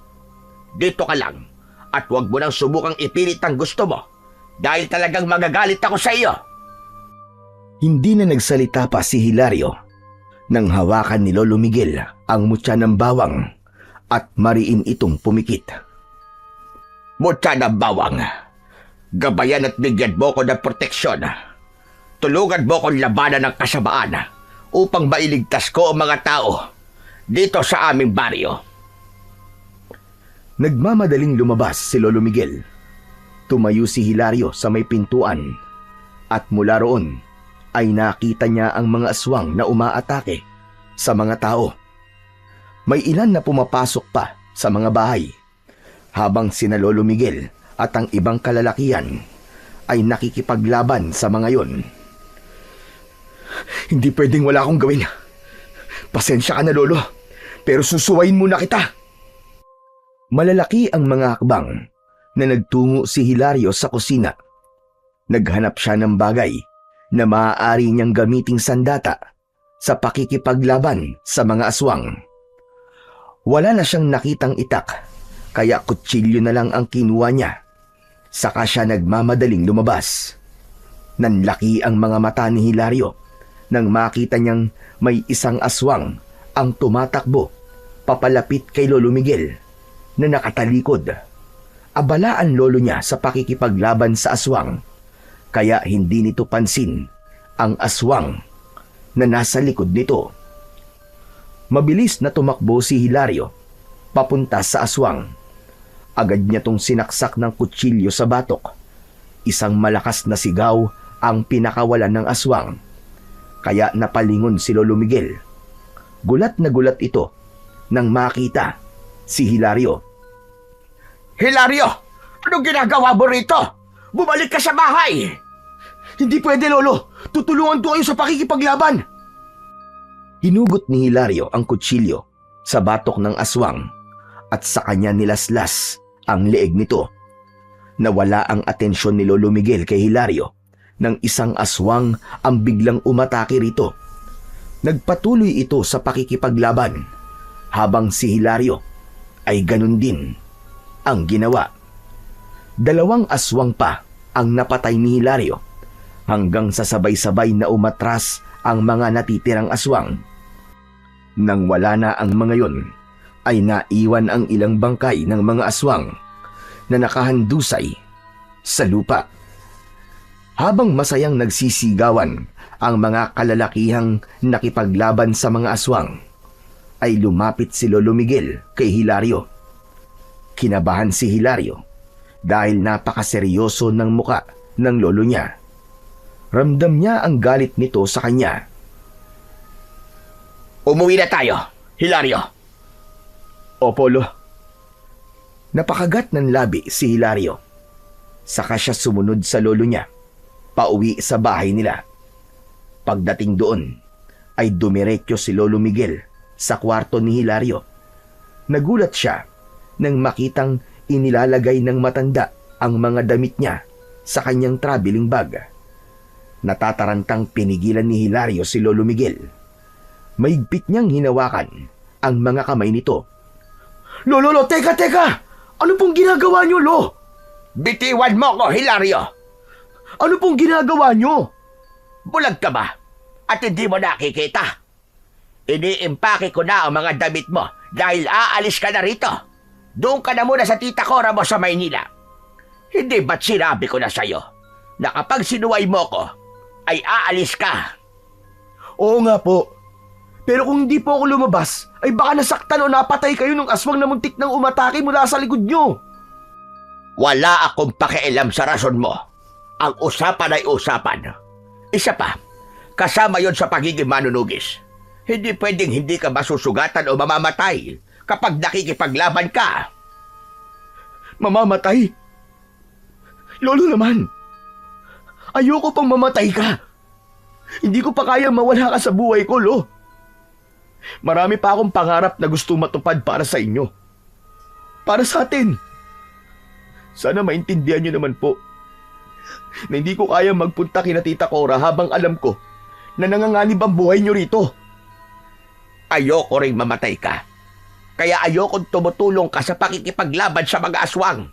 Speaker 3: Dito ka lang. At huwag mo nang subukang ipilit ang gusto mo. Dahil talagang magagalit ako sa iyo.
Speaker 2: Hindi na nagsalita pa si Hilario nang hawakan ni Lolo Miguel ang mutya ng bawang at mariin itong pumikit.
Speaker 3: Mutya ng bawang. Gabayan at bigyan mo ko ng proteksyon. Tulungan mo kong labanan ng kasamaan upang mailigtas ko ang mga tao dito sa aming baryo.
Speaker 2: Nagmamadaling lumabas si Lolo Miguel. Tumayo si Hilario sa may pintuan at mula roon ay nakita niya ang mga aswang na umaatake sa mga tao. May ilan na pumapasok pa sa mga bahay habang sina Lolo Miguel at ang ibang kalalakihan ay nakikipaglaban sa mga yon. Hindi pwedeng wala akong gawin. Pasensya ka na, Lolo, pero susuwayin muna kita. Malalaki ang mga hakbang na nagtungo si Hilario sa kusina. Naghanap siya ng bagay na maaari niyang gamiting sandata sa pakikipaglaban sa mga aswang. Wala na siyang nakitang itak, kaya kutsilyo na lang ang kinuha niya. Saka siya nagmamadaling lumabas. Nanlaki ang mga mata ni Hilario nang makita niyang may isang aswang ang tumatakbo papalapit kay Lolo Miguel na nakatalikod. Abala ang lolo niya sa pakikipaglaban sa aswang, kaya hindi nito pansin ang aswang
Speaker 1: na nasa likod nito. Mabilis na tumakbo si Hilario papunta sa aswang. Agad niya tong sinaksak ng kutsilyo sa batok. Isang malakas na sigaw ang pinakawalan ng aswang. Kaya napalingon si Lolo Miguel. Gulat na gulat ito nang makita si Hilario.
Speaker 3: Hilario! Anong ginagawa mo rito? Bumalik ka sa bahay!
Speaker 2: Hindi pwede, Lolo. Tutulungan ko kayo sa pakikipaglaban.
Speaker 1: Hinugot ni Hilario ang kutsilyo sa batok ng aswang at sa kanya nilaslas ang leeg nito. Nawala ang atensyon ni Lolo Miguel kay Hilario nang isang aswang ang biglang umatake rito. Nagpatuloy ito sa pakikipaglaban habang si Hilario ay ganun din ang ginawa. 2 aswang pa ang napatay ni Hilario hanggang sa sabay-sabay na umatras ang mga natitirang aswang. Nang wala na ang mga yon, ay naiwan ang ilang bangkay ng mga aswang na nakahandusay sa lupa. Habang masayang nagsisigawan ang mga kalalakihang nakipaglaban sa mga aswang, ay lumapit si Lolo Miguel kay Hilario. Kinabahan si Hilario dahil napakaseryoso ng muka ng lolo niya. Ramdam niya ang galit nito sa kanya.
Speaker 3: Umuwi na tayo, Hilario.
Speaker 1: Opo, Lo. Napakagat ng labi si Hilario. Saka siya sumunod sa lolo niya, pauwi sa bahay nila. Pagdating doon, ay dumiretso si Lolo Miguel sa kwarto ni Hilario. Nagulat siya nang makitang inilalagay ng matanda ang mga damit niya sa kanyang traveling bag. Natatarantang pinigilan ni Hilario si Lolo Miguel. Mahigpit niyang hinawakan ang mga kamay nito.
Speaker 2: Lolo, teka! Ano pong ginagawa niyo, Lo?
Speaker 3: Bitiwan mo ko, Hilario!
Speaker 2: Ano pong ginagawa niyo?
Speaker 3: Bulag ka ba? At hindi mo nakikita? Iniimpake ko na ang mga damit mo dahil aalis ka na rito. Doon ka na muna sa tita Cora mo sa Maynila. Hindi ba't sinabi ko na sa'yo na kapag sinuway mo ko, ay aalis ka?
Speaker 2: Oo nga po. Pero kung hindi po ako lumabas, ay baka nasaktan o napatay kayo ng aswang na muntik nang umatake mula sa likod niyo.
Speaker 3: Wala akong pakialam sa rason mo. Ang usapan ay usapan. Isa pa, kasama yon sa pagiging manunugis. Hindi pwedeng hindi ka masusugatan o mamamatay kapag nakikipaglaban ka.
Speaker 2: Mamamatay? Lolo naman, ayoko pang mamatay ka. Hindi ko pa kaya mawala ka sa buhay ko, Lo. Marami pa akong pangarap na gusto matupad para sa inyo. Para sa atin. Sana maintindihan niyo naman po na hindi ko kaya magpunta kina Tita Cora habang alam ko na nanganganib ang buhay niyo rito.
Speaker 3: Ayoko ring mamatay ka. Kaya ayokong tumutulong ka sa pakikipaglaban sa mga aswang.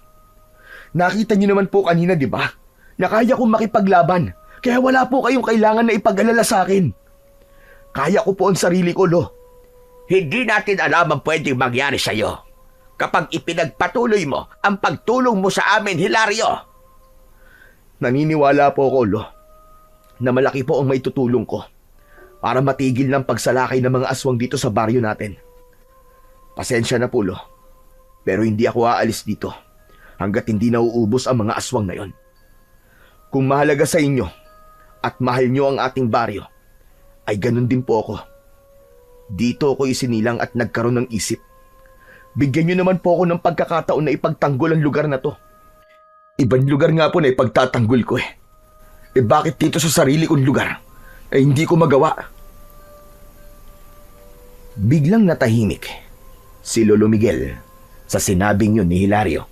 Speaker 2: Nakita niyo naman po kanina, di ba? Na kaya kong makipaglaban. Kaya wala po kayong kailangan na ipag-alala sa akin. Kaya ko po ang sarili ko, Lo.
Speaker 3: Hindi natin alam ang pwedeng mangyari sa'yo kapag ipinagpatuloy mo ang pagtulong mo sa amin, Hilario.
Speaker 2: Naniniwala po ako, Lo, na malaki po ang maitutulong ko para matigil ng pagsalakay ng mga aswang dito sa baryo natin. Pasensya na po, Lo, pero hindi ako aalis dito hanggat hindi nauubos ang mga aswang na yon. Kung mahalaga sa inyo at mahal nyo ang ating baryo, ay ganun din po ako. Dito ako isinilang at nagkaroon ng isip. Bigyan nyo naman po ako ng pagkakataon na ipagtanggol ang lugar na to. Ibang lugar nga po na ipagtatanggol ko eh. Bakit dito sa sarili kong lugar ay hindi ko magawa?
Speaker 1: Biglang natahimik si Lolo Miguel sa sinabing yun ni Hilario.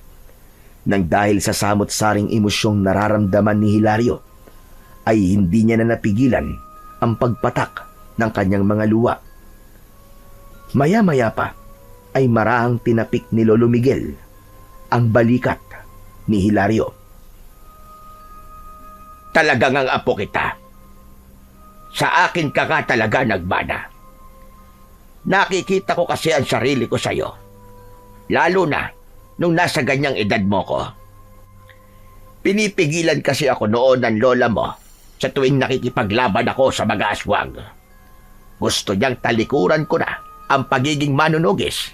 Speaker 1: Nang dahil sa samot-saring emosyong nararamdaman ni Hilario, ay hindi niya na napigilan ang pagpatak ng kanyang mga luha. Maya-maya pa ay marahang tinapik ni Lolo Miguel ang balikat ni Hilario.
Speaker 3: Talagang ang apo kita. Sa akin ka nga talaga nagmana. Nakikita ko kasi ang sarili ko sa'yo. Lalo na nung nasa ganyang edad mo ko. Pinipigilan kasi ako noon ng lola mo sa tuwing nakikipaglaban ako sa mga aswang. Gusto niyang talikuran ko na ang pagiging manunugis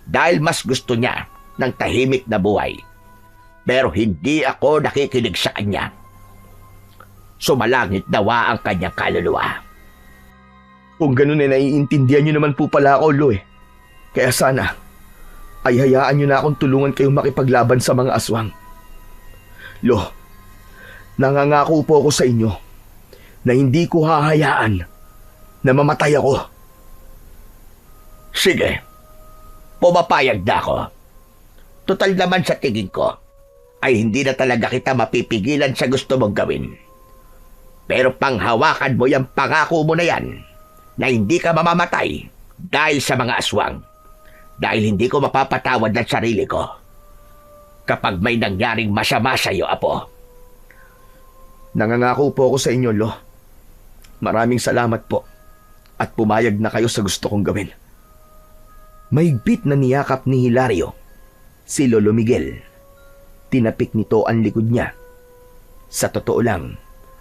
Speaker 3: dahil mas gusto niya ng tahimik na buhay. Pero hindi ako nakikinig sa kanya. Sumalangit nawa ang kanyang kaluluwa.
Speaker 2: Kung ganun naiintindihan niyo naman po pala ako, Lo Kaya sana, ay hayaan niyo na akong tulungan kayong makipaglaban sa mga aswang. Lo, nangangako po ako sa inyo na hindi ko hahayaan na mamatay ako.
Speaker 3: Sige, pumapayag na ako. Total naman sa tingin ko, ay hindi na talaga kita mapipigilan sa gusto mong gawin. Pero panghawakan mo yung pangako mo na yan, na hindi ka mamamatay dahil sa mga aswang. Dahil hindi ko mapapatawad ng sarili ko kapag may nangyaring masama sa iyo, Apo.
Speaker 2: Nangangako po ako sa inyo, Lo. Maraming salamat po at pumayag na kayo sa gusto kong gawin.
Speaker 1: Mahigpit na niyakap ni Hilario si Lolo Miguel. Tinapik nito ang likod niya. Sa totoo lang,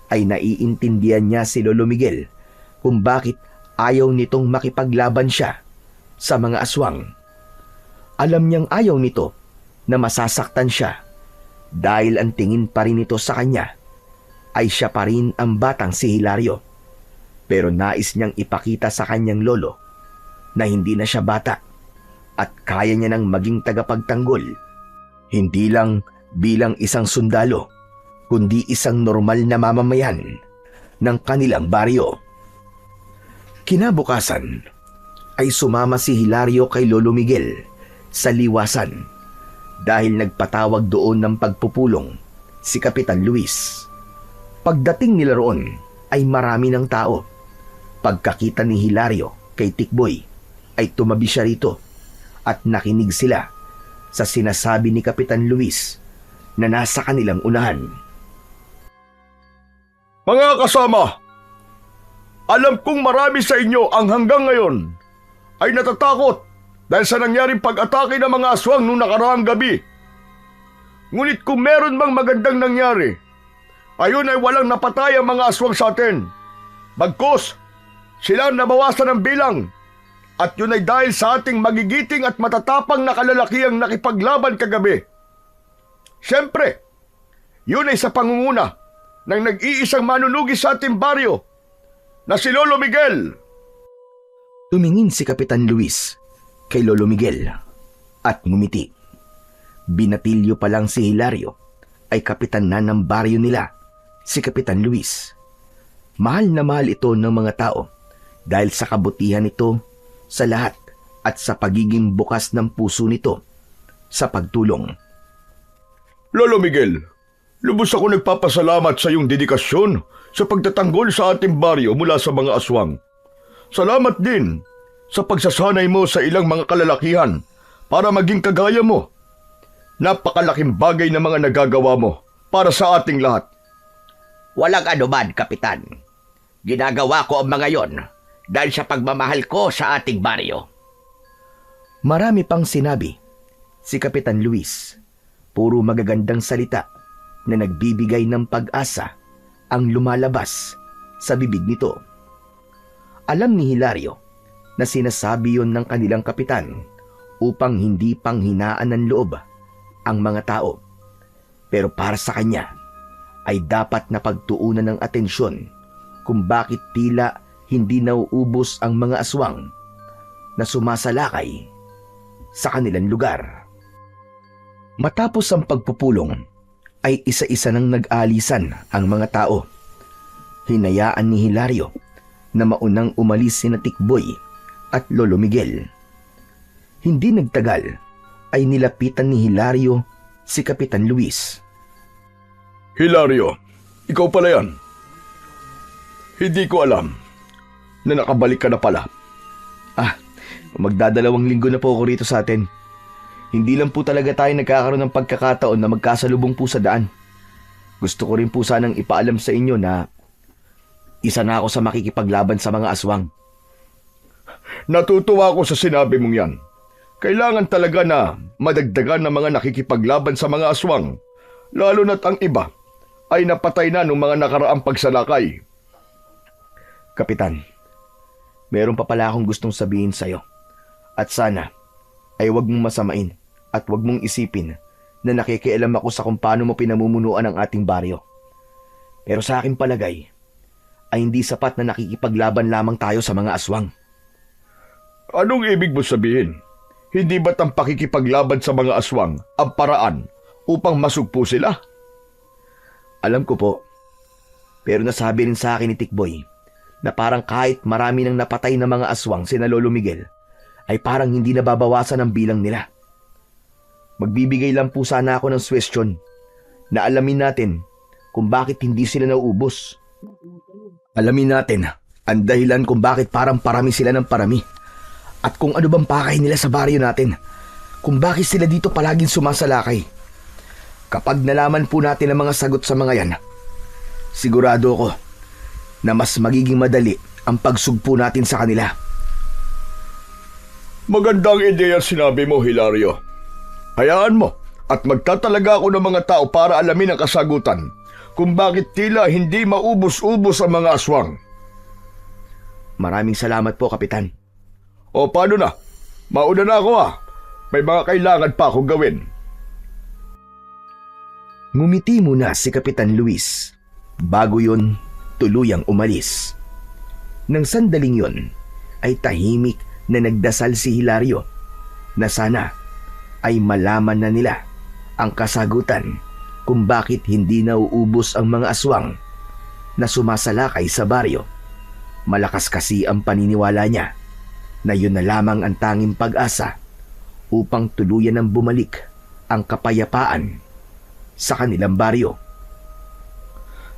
Speaker 1: ay naiintindihan niya si Lolo Miguel kung bakit ayaw nitong makipaglaban siya sa mga aswang. Alam niyang ayaw nito na masasaktan siya dahil ang tingin pa rin nito sa kanya ay siya pa rin ang batang si Hilario. Pero nais niyang ipakita sa kanyang lolo na hindi na siya bata at kaya niya nang maging tagapagtanggol. Hindi lang bilang isang sundalo, kundi isang normal na mamamayan ng kanilang baryo. Kinabukasan ay sumama si Hilario kay Lolo Miguel sa liwasan dahil nagpatawag doon ng pagpupulong si Kapitan Luis. Pagdating nila roon ay marami ng tao. Pagkakita ni Hilario kay Tikboy ay tumabi siya rito at nakinig sila sa sinasabi ni Kapitan Luis na nasa kanilang unahan.
Speaker 2: Mga kasama, alam kong marami sa inyo ang hanggang ngayon ay natatakot dahil sa nangyaring pag-atake ng mga aswang noong nakaraang gabi. Ngunit kung meron mang magandang nangyari, ayon ay walang napatay ang mga aswang sa atin. Bagkus, sila ang nabawasan ng bilang at yun ay dahil sa ating magigiting at matatapang na kalalakihang nakipaglaban kagabi. Siyempre, yun ay sa pangunguna ng nag-iisang manunugis sa ating baryo na si Lolo Miguel.
Speaker 1: Tumingin si Kapitan Luis kay Lolo Miguel at ngumiti. Binatilyo pa lang si Hilario ay kapitan na ng baryo nila, si Kapitan Luis. Mahal na mahal ito ng mga tao dahil sa kabutihan nito sa lahat at sa pagiging bukas ng puso nito sa pagtulong.
Speaker 2: Lolo Miguel, lubos ako nagpapasalamat sa iyong dedikasyon sa pagtatanggol sa ating baryo mula sa mga aswang. Salamat din sa pagsasanay mo sa ilang mga kalalakihan para maging kagaya mo. Napakalaking bagay na mga nagagawa mo para sa ating lahat.
Speaker 3: Walang anuman, Kapitan. Ginagawa ko ang mga yon dahil sa pagmamahal ko sa ating baryo.
Speaker 1: Marami pang sinabi si Kapitan Luis. Puro magagandang salita na nagbibigay ng pag-asa ang lumalabas sa bibig nito. Alam ni Hilario na sinasabi yon ng kanilang kapitan upang hindi panghinaan ng loob ang mga tao. Pero para sa kanya ay dapat na pagtuunan ng atensyon kung bakit tila hindi nauubos ang mga aswang na sumasalakay sa kanilang lugar. Matapos ang pagpupulong ay isa-isa nang nag-aalisan ang mga tao. Hinayaan ni Hilario na maunang umalis sina Tikboy at Lolo Miguel. Hindi nagtagal ay nilapitan ni Hilario si Kapitan Luis.
Speaker 2: Hilario, ikaw pala yan. Hindi ko alam na nakabalik ka na pala.
Speaker 1: Magdadalawang linggo na po ako rito sa atin. Hindi lang po talaga tayo nagkakaroon ng pagkakataon na magkasalubong po sa daan. Gusto ko rin po sanang ipaalam sa inyo na isa na ako sa makikipaglaban sa mga aswang.
Speaker 2: Natutuwa ako sa sinabi mong yan. Kailangan talaga na madagdagan ng mga nakikipaglaban sa mga aswang, lalo na't ang iba ay napatay na ng mga nakaraang pagsalakay.
Speaker 1: Kapitan,
Speaker 2: meron pa pala akong gustong sabihin sa'yo. At sana ay wag mong masamain at wag mong isipin na nakikialam ako sa kung paano mo pinamumunuan ang ating baryo. Pero sa aking palagay, ay hindi sapat na nakikipaglaban lamang tayo sa mga aswang.
Speaker 5: Anong ibig mo sabihin? Hindi ba't ang pakikipaglaban sa mga aswang ang paraan upang masugpo sila?
Speaker 2: Alam ko po, pero nasabi rin sa akin ni Tikboy na parang kahit marami nang napatay na mga aswang sina Lolo Miguel, ay parang hindi nababawasan ang bilang nila. Magbibigay lang po sana ako ng suwestyon na alamin natin kung bakit hindi sila nauubos. Alamin natin ang dahilan kung bakit parang parami sila ng parami at kung ano bang pakay nila sa baryo natin, kung bakit sila dito palaging sumasalakay. Kapag nalaman po natin ang mga sagot sa mga yan, sigurado ko na mas magiging madali ang pagsugpo natin sa kanila.
Speaker 5: Magandang ideya sinabi mo, Hilario. Hayaan mo at magtatalaga ako ng mga tao para alamin ang kasagutan kung bakit tila hindi maubos-ubos ang mga aswang.
Speaker 2: Maraming salamat po, Kapitan.
Speaker 5: O paano na? Mauna na ako May mga kailangan pa akong gawin.
Speaker 2: Ngumiti muna si Kapitan Luis. Bago yun, tuluyang umalis. Nang sandaling yun, ay tahimik na nagdasal si Hilario na sana ay malaman na nila ang kasagutan kung bakit hindi nauubos ang mga aswang na sumasalakay sa baryo. Malakas kasi ang paniniwala niya na yun na lamang ang tanging pag-asa upang tuluyan ng bumalik ang kapayapaan sa kanilang baryo.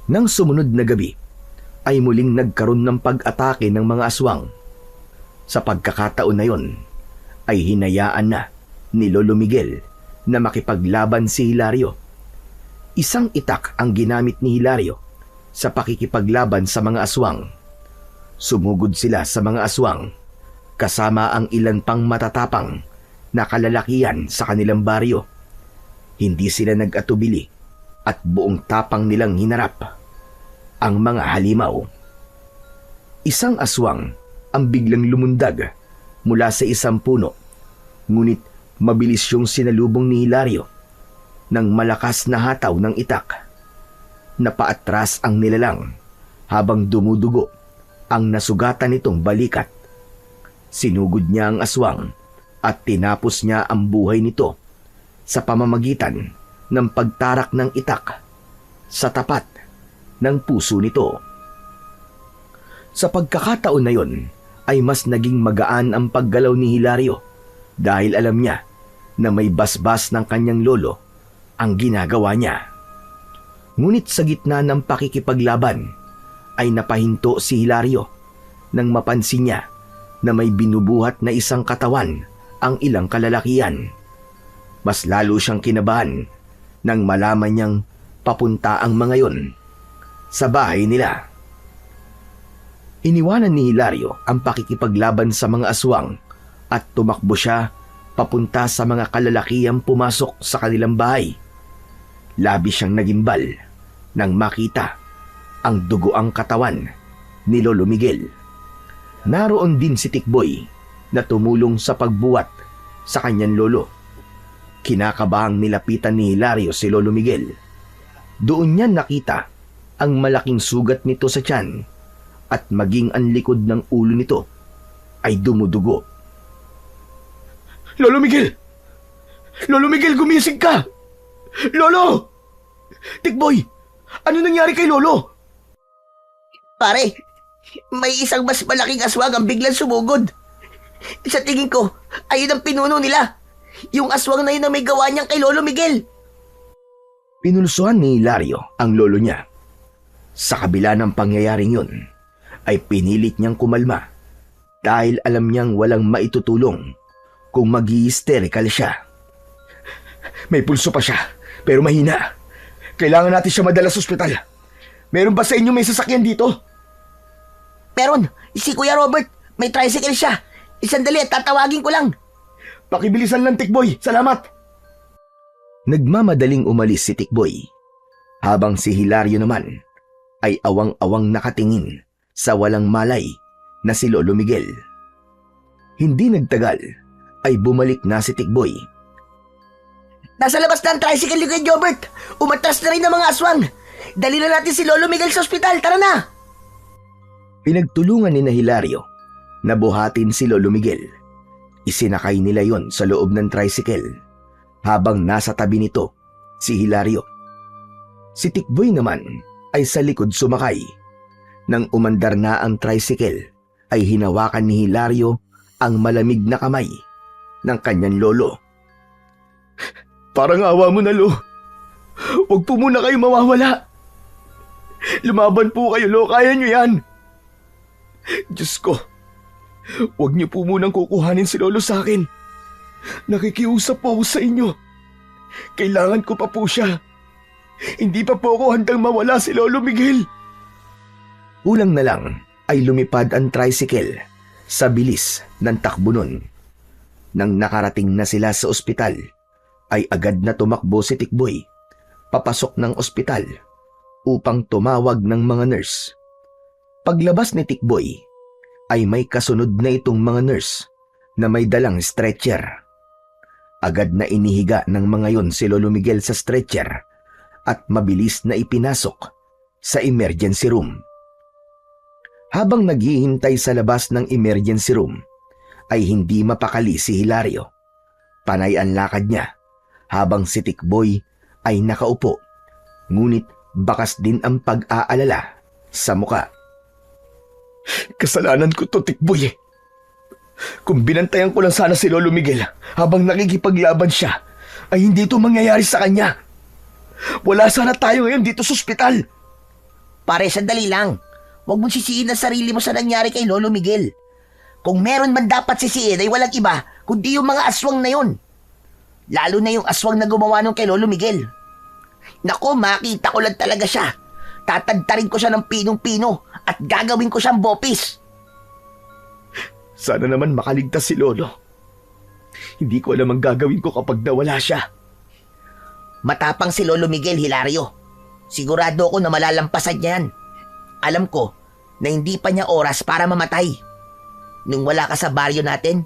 Speaker 2: Nang sumunod na gabi, ay muling nagkaroon ng pag-atake ng mga aswang. Sa pagkakataon na yon, ay hinayaan na ni Lolo Miguel na makipaglaban si Hilario. Isang itak ang ginamit ni Hilario sa pakikipaglaban sa mga aswang. Sumugod sila sa mga aswang kasama ang ilan pang matatapang na kalalakihan sa kanilang baryo. Hindi sila nag-atubili at buong tapang nilang hinarap ang mga halimaw. Isang aswang ang biglang lumundag mula sa isang puno, ngunit mabilis yung sinalubong ni Hilario ng malakas na hataw ng itak. Napaatras ang nilalang habang dumudugo ang nasugatan nitong balikat. Sinugod niya ang aswang at tinapos niya ang buhay nito sa pamamagitan ng pagtarak ng itak sa tapat ng puso nito. Sa pagkakataon na yon, ay mas naging magaan ang paggalaw ni Hilario dahil alam niya na may basbas ng kanyang lolo ang ginagawa niya. Ngunit sa gitna ng pakikipaglaban ay napahinto si Hilario nang mapansin niya na may binubuhat na isang katawan ang ilang kalalakihan. Mas lalo siyang kinabahan nang malaman niyang papunta ang mga yon sa bahay nila. Iniwanan ni Hilario ang pakikipaglaban sa mga aswang at tumakbo siya papunta sa mga kalalakihang pumasok sa kanilang bahay. Labis siyang nagimbal nang makita ang dugoang katawan ni Lolo Miguel. Naroon din si Tikboy na tumulong sa pagbuwat sa kanyang lolo. Kinakabahang nilapitan ni Hilario si Lolo Miguel. Doon niya nakita ang malaking sugat nito sa tiyan at maging ang likod ng ulo nito ay dumudugo.
Speaker 5: Lolo Miguel! Lolo Miguel, gumising ka! Lolo!
Speaker 2: Tikboy! Ano nangyari kay Lolo?
Speaker 4: Pare, may isang mas malaking aswang ang biglang sumugod. Sa tingin ko, ayun ang pinuno nila. Yung aswang na yun na may gawa niyang kay Lolo Miguel.
Speaker 2: Pinulsuhan ni Hilario ang lolo niya. Sa kabila ng pangyayaring yun, ay pinilit niyang kumalma dahil alam niyang walang maitutulong kung mag-i-hysterical siya. May pulso pa siya, pero mahina. Kailangan natin siya madala sa ospital. Meron ba sa inyo may sasakyan dito?
Speaker 4: Meron, si Kuya Robert, may tricycle siya. Sandali at tatawagin ko lang.
Speaker 2: Pakibilisan lang, Tikboy. Salamat. Nagmamadaling umalis si Tikboy, habang si Hilario naman ay awang-awang nakatingin sa walang malay
Speaker 1: na si Lolo Miguel. Hindi nagtagal ay bumalik na si Tikboy.
Speaker 4: Nasa labas na ang tricycle ni Kuya Jobert. Umatras na rin ang mga aswang. Dali na natin si Lolo Miguel sa ospital. Tara na!
Speaker 1: Pinagtulungan ni na Hilario na buhatin si Lolo Miguel. Isinakay nila yon sa loob ng tricycle habang nasa tabi nito si Hilario. Si Tikboy naman ay sa likod sumakay. Nang umandar na ang tricycle ay hinawakan ni Hilario ang malamig na kamay ng kanyang lolo.
Speaker 2: Parang awa mo na, Lo. Huwag po muna kayo mawawala. Lumaban po kayo, Lo. Kaya nyo yan. Diyos ko, huwag niyo po munang kukuhanin si Lolo sa akin. Nakikiusap po ako sa inyo. Kailangan ko pa po siya. Hindi pa po ako handang mawala si Lolo Miguel.
Speaker 1: Kulang na lang ay lumipad ang tricycle sa bilis ng takbo nun. Nang nakarating na sila sa ospital, ay agad na tumakbo si Tikboy papasok ng ospital upang tumawag ng mga nurse. Paglabas ni Tikboy ay may kasunod na itong mga nurse na may dalang stretcher. Agad na inihiga ng mga yon si Lolo Miguel sa stretcher at mabilis na ipinasok sa emergency room. Habang naghihintay sa labas ng emergency room, ay hindi mapakali si Hilario. Panay ang lakad niya habang si Tikboy ay nakaupo, ngunit bakas din ang pag-aalala sa muka.
Speaker 2: Kasalanan ko to, Tikboy. Kung binantayan ko lang sana si Lolo Miguel habang nakikipaglaban siya, ay hindi ito mangyayari sa kanya. Wala sana tayo ngayon dito sa ospital.
Speaker 4: Pare, sandali lang. Huwag mong sisihin ang sarili mo sa nangyari kay Lolo Miguel. Kung meron man dapat sisihin ay walang iba kundi yung mga aswang na yun. Lalo na yung aswang na gumawa nung kay Lolo Miguel. Nako, makita ko lang talaga siya. Tatadtarin ko siya ng pinong-pino at gagawin ko siyang bopis.
Speaker 2: Sana naman makaligtas si Lolo. Hindi ko alam ang gagawin ko kapag nawala siya.
Speaker 4: Matapang si Lolo Miguel, Hilario. Sigurado ako na malalampasan niya yan. Alam ko na hindi pa niya oras para mamatay. Nung wala ka sa baryo natin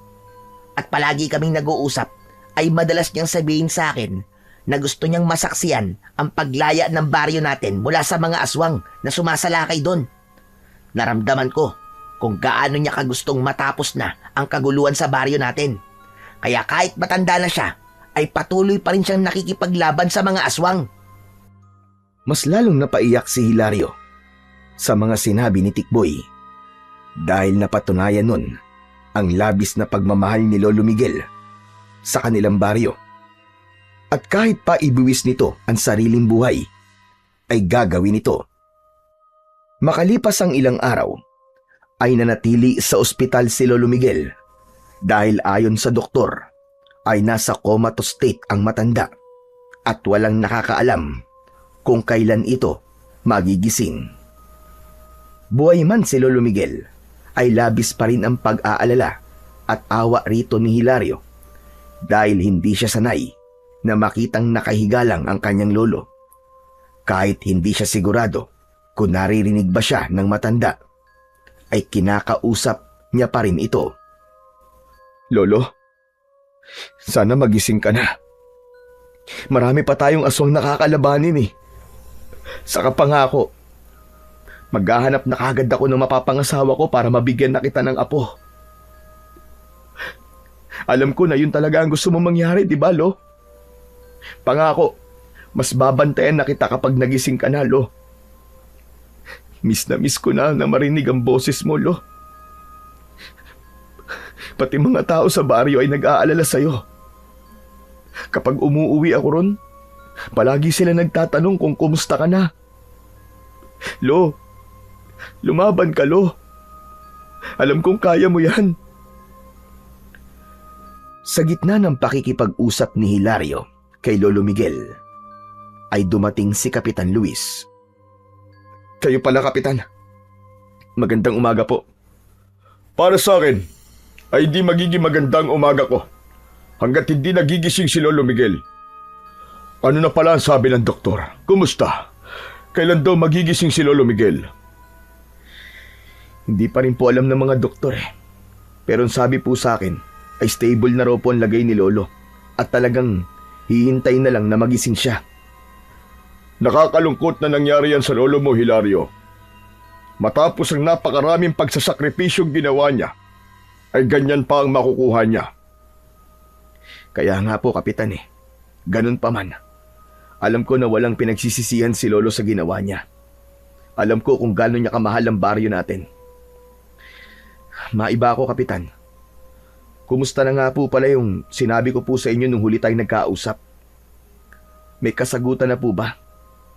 Speaker 4: at palagi kaming nag-uusap, ay madalas niyang sabihin sa akin na gusto niyang masaksiyan ang paglaya ng baryo natin mula sa mga aswang na sumasalakay doon. Naramdaman ko kung gaano niya kagustong matapos na ang kaguluhan sa baryo natin. Kaya kahit matanda na siya, ay patuloy pa rin siyang nakikipaglaban sa mga aswang.
Speaker 1: Mas lalong napaiyak si Hilario sa mga sinabi ni Tikboy dahil napatunayan nun ang labis na pagmamahal ni Lolo Miguel sa kanilang baryo. At kahit pa ibuwis nito ang sariling buhay, ay gagawin ito. Makalipas ang ilang araw, ay nanatili sa ospital si Lolo Miguel dahil ayon sa doktor ay nasa comatose state ang matanda at walang nakakaalam kung kailan ito magigising. Buhay man si Lolo Miguel, ay labis pa rin ang pag-aalala at awa rito ni Hilario dahil hindi siya sanay na makitang nakahiga lang ang kanyang lolo. Kahit hindi siya sigurado kung naririnig ba siya ng matanda, ay kinakausap niya pa rin ito.
Speaker 2: Lolo, sana magising ka na. Marami pa tayong aswang nakakalabanin eh. Saka pangako, maghahanap na kagad ako ng mapapangasawa ko para mabigyan na kita ng apo. Alam ko na yun talaga ang gusto mong mangyari, di ba, Lo? Pangako, mas babantayan na kita kapag nagising ka na, Lo. Miss na miss ko na marinig ang boses mo, Lo. Pati mga tao sa baryo ay nag-aalala sa'yo. Kapag umuuwi ako ron, palagi sila nagtatanong kung kumusta ka na. Lo, lumaban ka, Lo. Alam kong kaya mo yan.
Speaker 1: Sa gitna ng pakikipag-usap ni Hilario kay Lolo Miguel, ay dumating si Kapitan Luis.
Speaker 2: Kayo pala, Kapitan. Magandang umaga po. Para sa akin, ay di magiging magandang umaga ko hanggat hindi nagigising si Lolo Miguel. Ano na pala ang sabi ng doktor? Kumusta? Kailan daw magigising si Lolo Miguel? Hindi pa rin po alam ng mga doktor eh. Pero ang sabi po sa akin ay stable na raw po ang lagay ni Lolo at talagang hihintay na lang na magising siya.
Speaker 5: Nakakalungkot na nangyari yan sa lolo mo, Hilario. Matapos ang napakaraming pagsasakripisyong ginawa niya, ay ganyan pa ang makukuha niya.
Speaker 2: Kaya nga po, Kapitan eh. Ganun pa man. Alam ko na walang pinagsisisihan si Lolo sa ginawa niya. Alam ko kung gaano niya kamahal ang baryo natin. Maiba ako, Kapitan. Kumusta na nga po pala yung sinabi ko po sa inyo nung huli tayong nagkausap? May kasagutan na po ba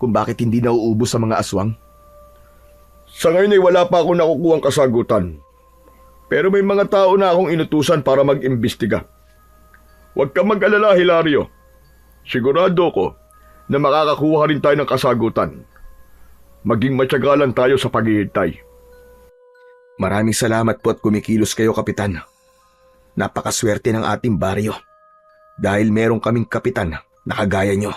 Speaker 2: kung bakit hindi nauubos sa mga aswang?
Speaker 5: Sa ngayon ay wala pa ako nakukuhang kasagutan. Pero may mga tao na akong inutusan para mag-imbestiga. Huwag kang mag-alala, Hilario. Sigurado ko na makakakuha rin tayo ng kasagutan. Maging matyaga lang tayo sa paghihintay.
Speaker 2: Maraming salamat po at kumikilos kayo, Kapitan. Napakaswerte ng ating baryo. Dahil meron kaming kapitan na kagaya nyo.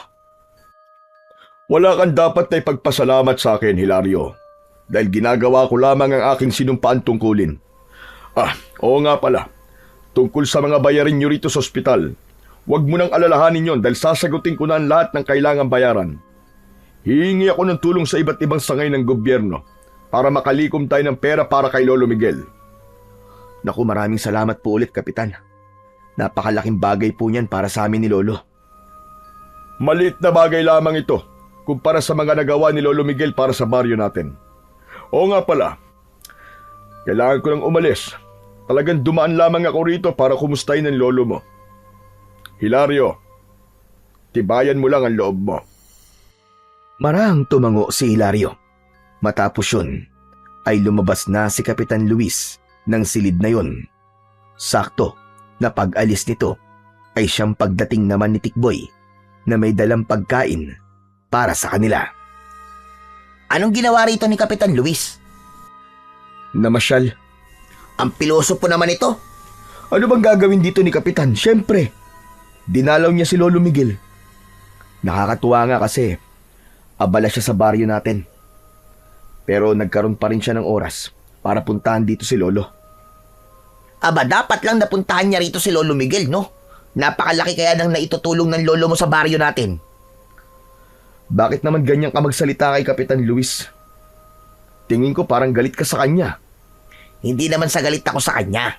Speaker 5: Wala kang dapat na ipagpasalamat sa akin, Hilario. Dahil ginagawa ko lamang ang aking sinumpaan tungkulin. Oo nga pala. Tungkol sa mga bayarin nyo rito sa ospital, huwag mo nang alalahanin yon dahil sasagutin ko na ang lahat ng kailangang bayaran. Hihingi ako ng tulong sa iba't ibang sangay ng gobyerno para makalikom tayo ng pera para kay Lolo Miguel.
Speaker 2: Naku, maraming salamat po ulit, Kapitan. Napakalaking bagay po niyan para sa amin ni Lolo.
Speaker 5: Maliit na bagay lamang ito kumpara sa mga nagawa ni Lolo Miguel para sa baryo natin. Oo nga pala, kailangan ko lang umalis. Talagang dumaan lamang ako rito para kumustahin ang lolo mo. Hilario, tibayan mo lang ang loob mo.
Speaker 2: Marahang tumango si Hilario. Matapos yun, ay lumabas na si Kapitan Luis ng silid na yon. Sakto na pag-alis nito ay siyang pagdating naman ni Tikboy na may dalang pagkain para sa kanila.
Speaker 4: Anong ginawa rito ni Kapitan Luis?
Speaker 2: Namasyal.
Speaker 4: Ang piloso po naman ito.
Speaker 2: Ano bang gagawin dito ni Kapitan? Siyempre, dinalaw niya si Lolo Miguel. Nakakatuwa nga kasi abala siya sa baryo natin. Pero nagkaroon pa rin siya ng oras para puntahan dito si Lolo.
Speaker 4: Aba, dapat lang napuntahan niya rito si Lolo Miguel, no? Napakalaki kaya ng naitutulong ng lolo mo sa baryo natin.
Speaker 2: Bakit naman ganyan ka magsalita kay Kapitan Luis? Tingin ko parang galit ka sa kanya.
Speaker 4: Hindi naman sa galit ako sa kanya.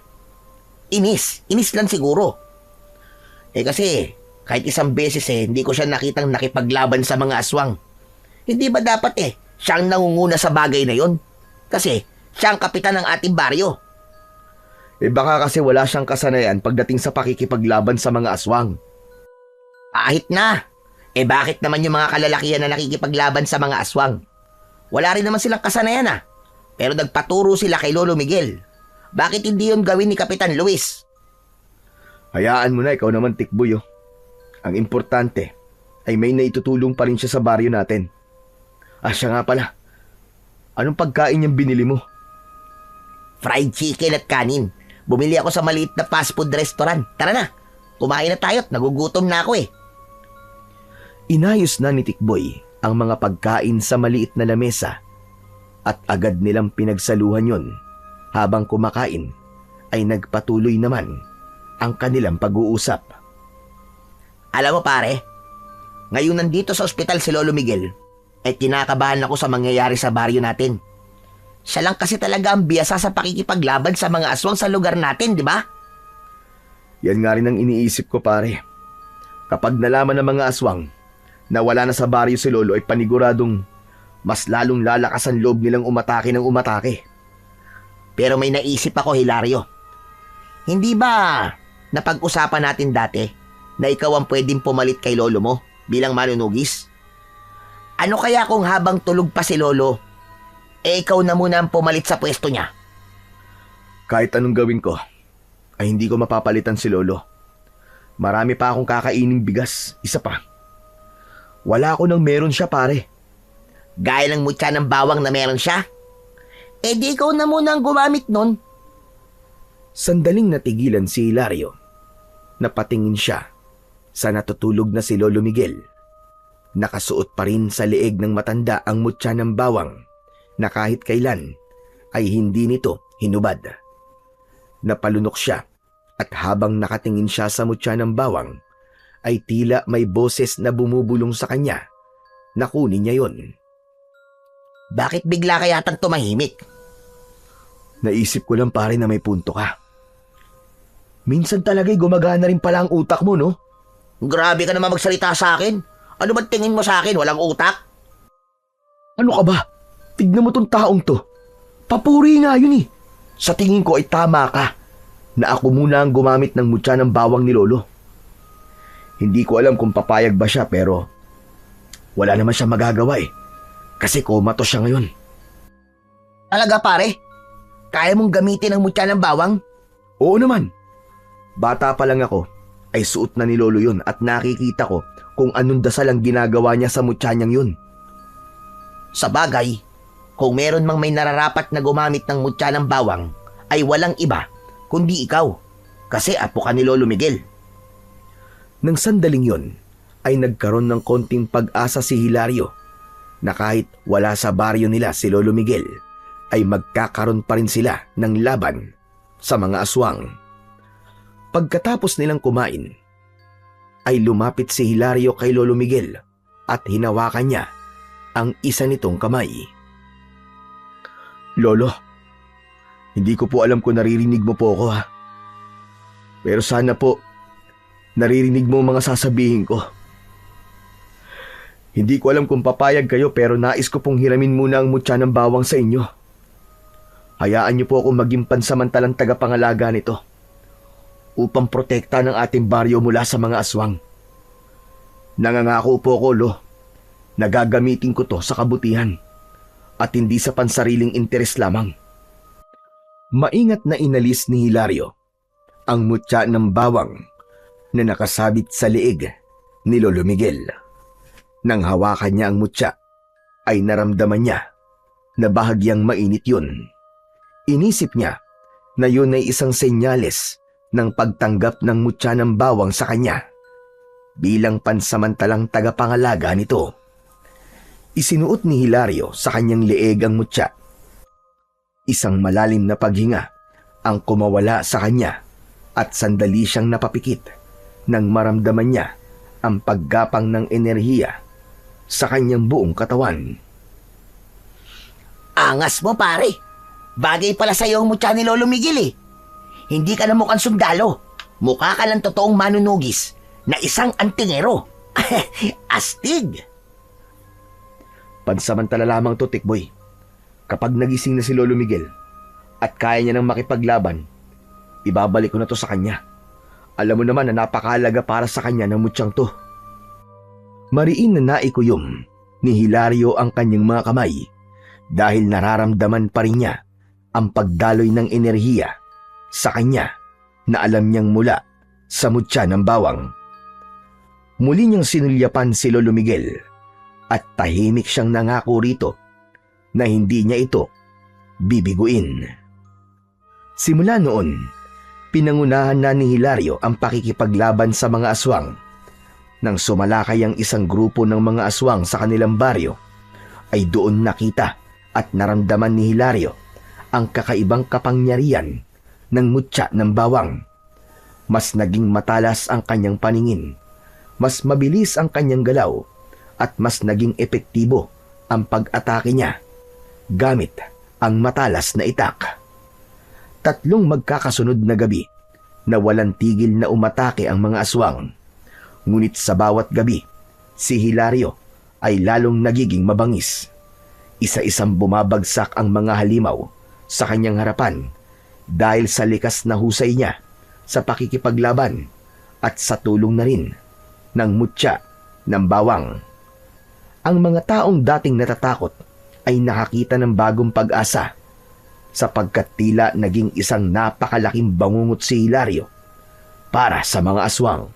Speaker 4: Inis lang siguro. Kasi kahit isang beses hindi ko siya nakitang nakipaglaban sa mga aswang. Hindi ba dapat siya ang nangunguna sa bagay na yon? Kasi siya ang kapitan ng ating baryo.
Speaker 2: Baka kasi wala siyang kasanayan pagdating sa pakikipaglaban sa mga aswang.
Speaker 4: Kahit na. Bakit naman yung mga kalalakihan na nakikipaglaban sa mga aswang? Wala rin naman silang kasanayan Pero nagpaturo sila kay Lolo Miguel. Bakit hindi yun gawin ni Kapitan Luis?
Speaker 2: Hayaan mo na, ikaw naman, Tikboy. Ang importante ay may naitutulong pa rin siya sa baryo natin. Siya nga pala. Anong pagkain niyang binili mo?
Speaker 4: Fried chicken at kanin. Bumili ako sa maliit na fast food restaurant. Tara na, kumain na tayo at nagugutom na ako
Speaker 2: Inayos na ni Tikboy ang mga pagkain sa maliit na lamesa at agad nilang pinagsaluhan yon. Habang kumakain ay nagpatuloy naman ang kanilang pag-uusap.
Speaker 4: Alam mo pare, ngayon nandito sa ospital si Lolo Miguel, kinakabahan ako sa mangyayari sa baryo natin. Siya lang kasi talaga ang biyasa sa pakikipaglaban sa mga aswang sa lugar natin, di ba?
Speaker 2: Yan nga rin ang iniisip ko, pare. Kapag nalaman ng mga aswang na wala na sa baryo si Lolo ay paniguradong mas lalong lalakas ang loob nilang umatake ng umatake.
Speaker 4: Pero may naisip ako, Hilario. Hindi ba napag-usapan natin dati na ikaw ang pwedeng pumalit kay Lolo mo bilang manunugis? Ano kaya kung habang tulog pa si Lolo, ikaw na muna ang pumalit sa pwesto niya?
Speaker 2: Kahit anong gawin ko, ay hindi ko mapapalitan si Lolo. Marami pa akong kakaining bigas, isa pa. Wala ako nang meron siya, pare.
Speaker 4: Gaya ng mutya ng bawang na meron siya? Di ikaw na muna ang gumamit nun.
Speaker 2: Sandaling natigilan si Hilario. Napatingin siya sa natutulog na si Lolo Miguel. Nakasuot pa rin sa leeg ng matanda ang mutya ng bawang na kahit kailan
Speaker 1: ay hindi nito hinubad. Napalunok siya at habang nakatingin siya sa mutya ng bawang, ay tila may boses na bumubulong sa kanya na kunin niya yon.
Speaker 4: Bakit bigla ka yatang tumahimik?
Speaker 1: Naisip ko lang pare na may punto ka. Minsan talaga'y gumagana rin pala ang utak mo, no?
Speaker 4: Grabe ka naman magsalita sa akin. Ano ba tingin mo sa akin? Walang utak?
Speaker 1: Ano ka ba? Tignan mo tong taong to. Papuri nga yun eh. Sa tingin ko ay tama ka na ako muna ang gumamit ng mutya ng bawang ni Lolo. Hindi ko alam kung papayag ba siya pero wala naman siya magagawa eh. Kasi komato siya ngayon.
Speaker 4: Talaga pare? Kaya mong gamitin ang mutya ng bawang?
Speaker 1: Oo naman. Bata pa lang ako ay suot na ni Lolo yun at nakikita ko kung anong dasal ang ginagawa niya sa mutya niyang yun.
Speaker 4: Sa bagay, kung meron mang may nararapat na gumamit ng mutya ng bawang, ay walang iba kundi ikaw. Kasi apo ka ni Lolo Miguel.
Speaker 1: Nang sandaling yon, ay nagkaroon ng konting pag-asa si Hilario na kahit wala sa baryo nila si Lolo Miguel, ay magkakaroon pa rin sila ng laban sa mga aswang. Pagkatapos nilang kumain, ay lumapit si Hilario kay Lolo Miguel at hinawakan niya ang isa nitong kamay. Lolo, hindi ko po alam kung naririnig mo po ako ha. Pero sana po, naririnig mo mga sasabihin ko. Hindi ko alam kung papayag kayo pero nais ko pong hiramin muna ang mutya ng bawang sa inyo. Hayaan niyo po ako maging pansamantalang tagapangalaga nito upang protekta ng ating baryo mula sa mga aswang. Nangangako po ko, Lo, na gagamitin ko to sa kabutihan at hindi sa pansariling interes lamang. Maingat na inalis ni Hilario ang mutya ng bawang na nakasabit sa leeg ni Lolo Miguel. Nang hawakan niya ang mutya, ay naramdaman niya na bahagyang mainit yun. Inisip niya na yun ay isang senyales ng pagtanggap ng mutya ng bawang sa kanya bilang pansamantalang tagapangalaga nito. Isinuot ni Hilario sa kanyang leeg ang mutya. Isang malalim na paghinga ang kumawala sa kanya at sandali siyang napapikit nang maramdaman niya ang paggapang ng enerhiya sa kanyang buong katawan.
Speaker 4: Angas mo pare. Bagay pala sa'yo ang mutya ni Lolo Miguel eh. Hindi ka na mukhang sundalo. Mukha ka lang totoong manunugis na isang antingero. Astig!
Speaker 1: Pansamantala lamang to, Tikboy. Kapag nagising na si Lolo Miguel at kaya niya nang makipaglaban, ibabalik ko na to sa kanya. Alam mo naman na napakahalaga para sa kanya ng mutyang to. Mariin na naikuyom ni Hilario ang kanyang mga kamay dahil nararamdaman pa rin niya ang pagdaloy ng enerhiya sa kanya na alam niyang mula sa mutya ng bawang. Muli niyang sinulyapan si Lolo Miguel at tahimik siyang nangako rito na hindi niya ito bibiguin. Simula noon, pinangunahan na ni Hilario ang pakikipaglaban sa mga aswang. Nang sumalakay ang isang grupo ng mga aswang sa kanilang baryo, ay doon nakita at naramdaman ni Hilario ang kakaibang kapangyarihan ng mutya ng bawang. Mas naging matalas ang kanyang paningin, mas mabilis ang kanyang galaw, at mas naging epektibo ang pag-atake niya gamit ang matalas na itak. 3 magkakasunod na gabi na walang tigil na umatake ang mga aswang. Ngunit sa bawat gabi, si Hilario ay lalong nagiging mabangis. Isa-isang bumabagsak ang mga halimaw sa kanyang harapan dahil sa likas na husay niya sa pakikipaglaban at sa tulong na rin ng mutya ng bawang. Ang mga taong dating natatakot ay nakakita ng bagong pag-asa sapagkat tila naging isang napakalaking bangungot si Hilario para sa mga aswang.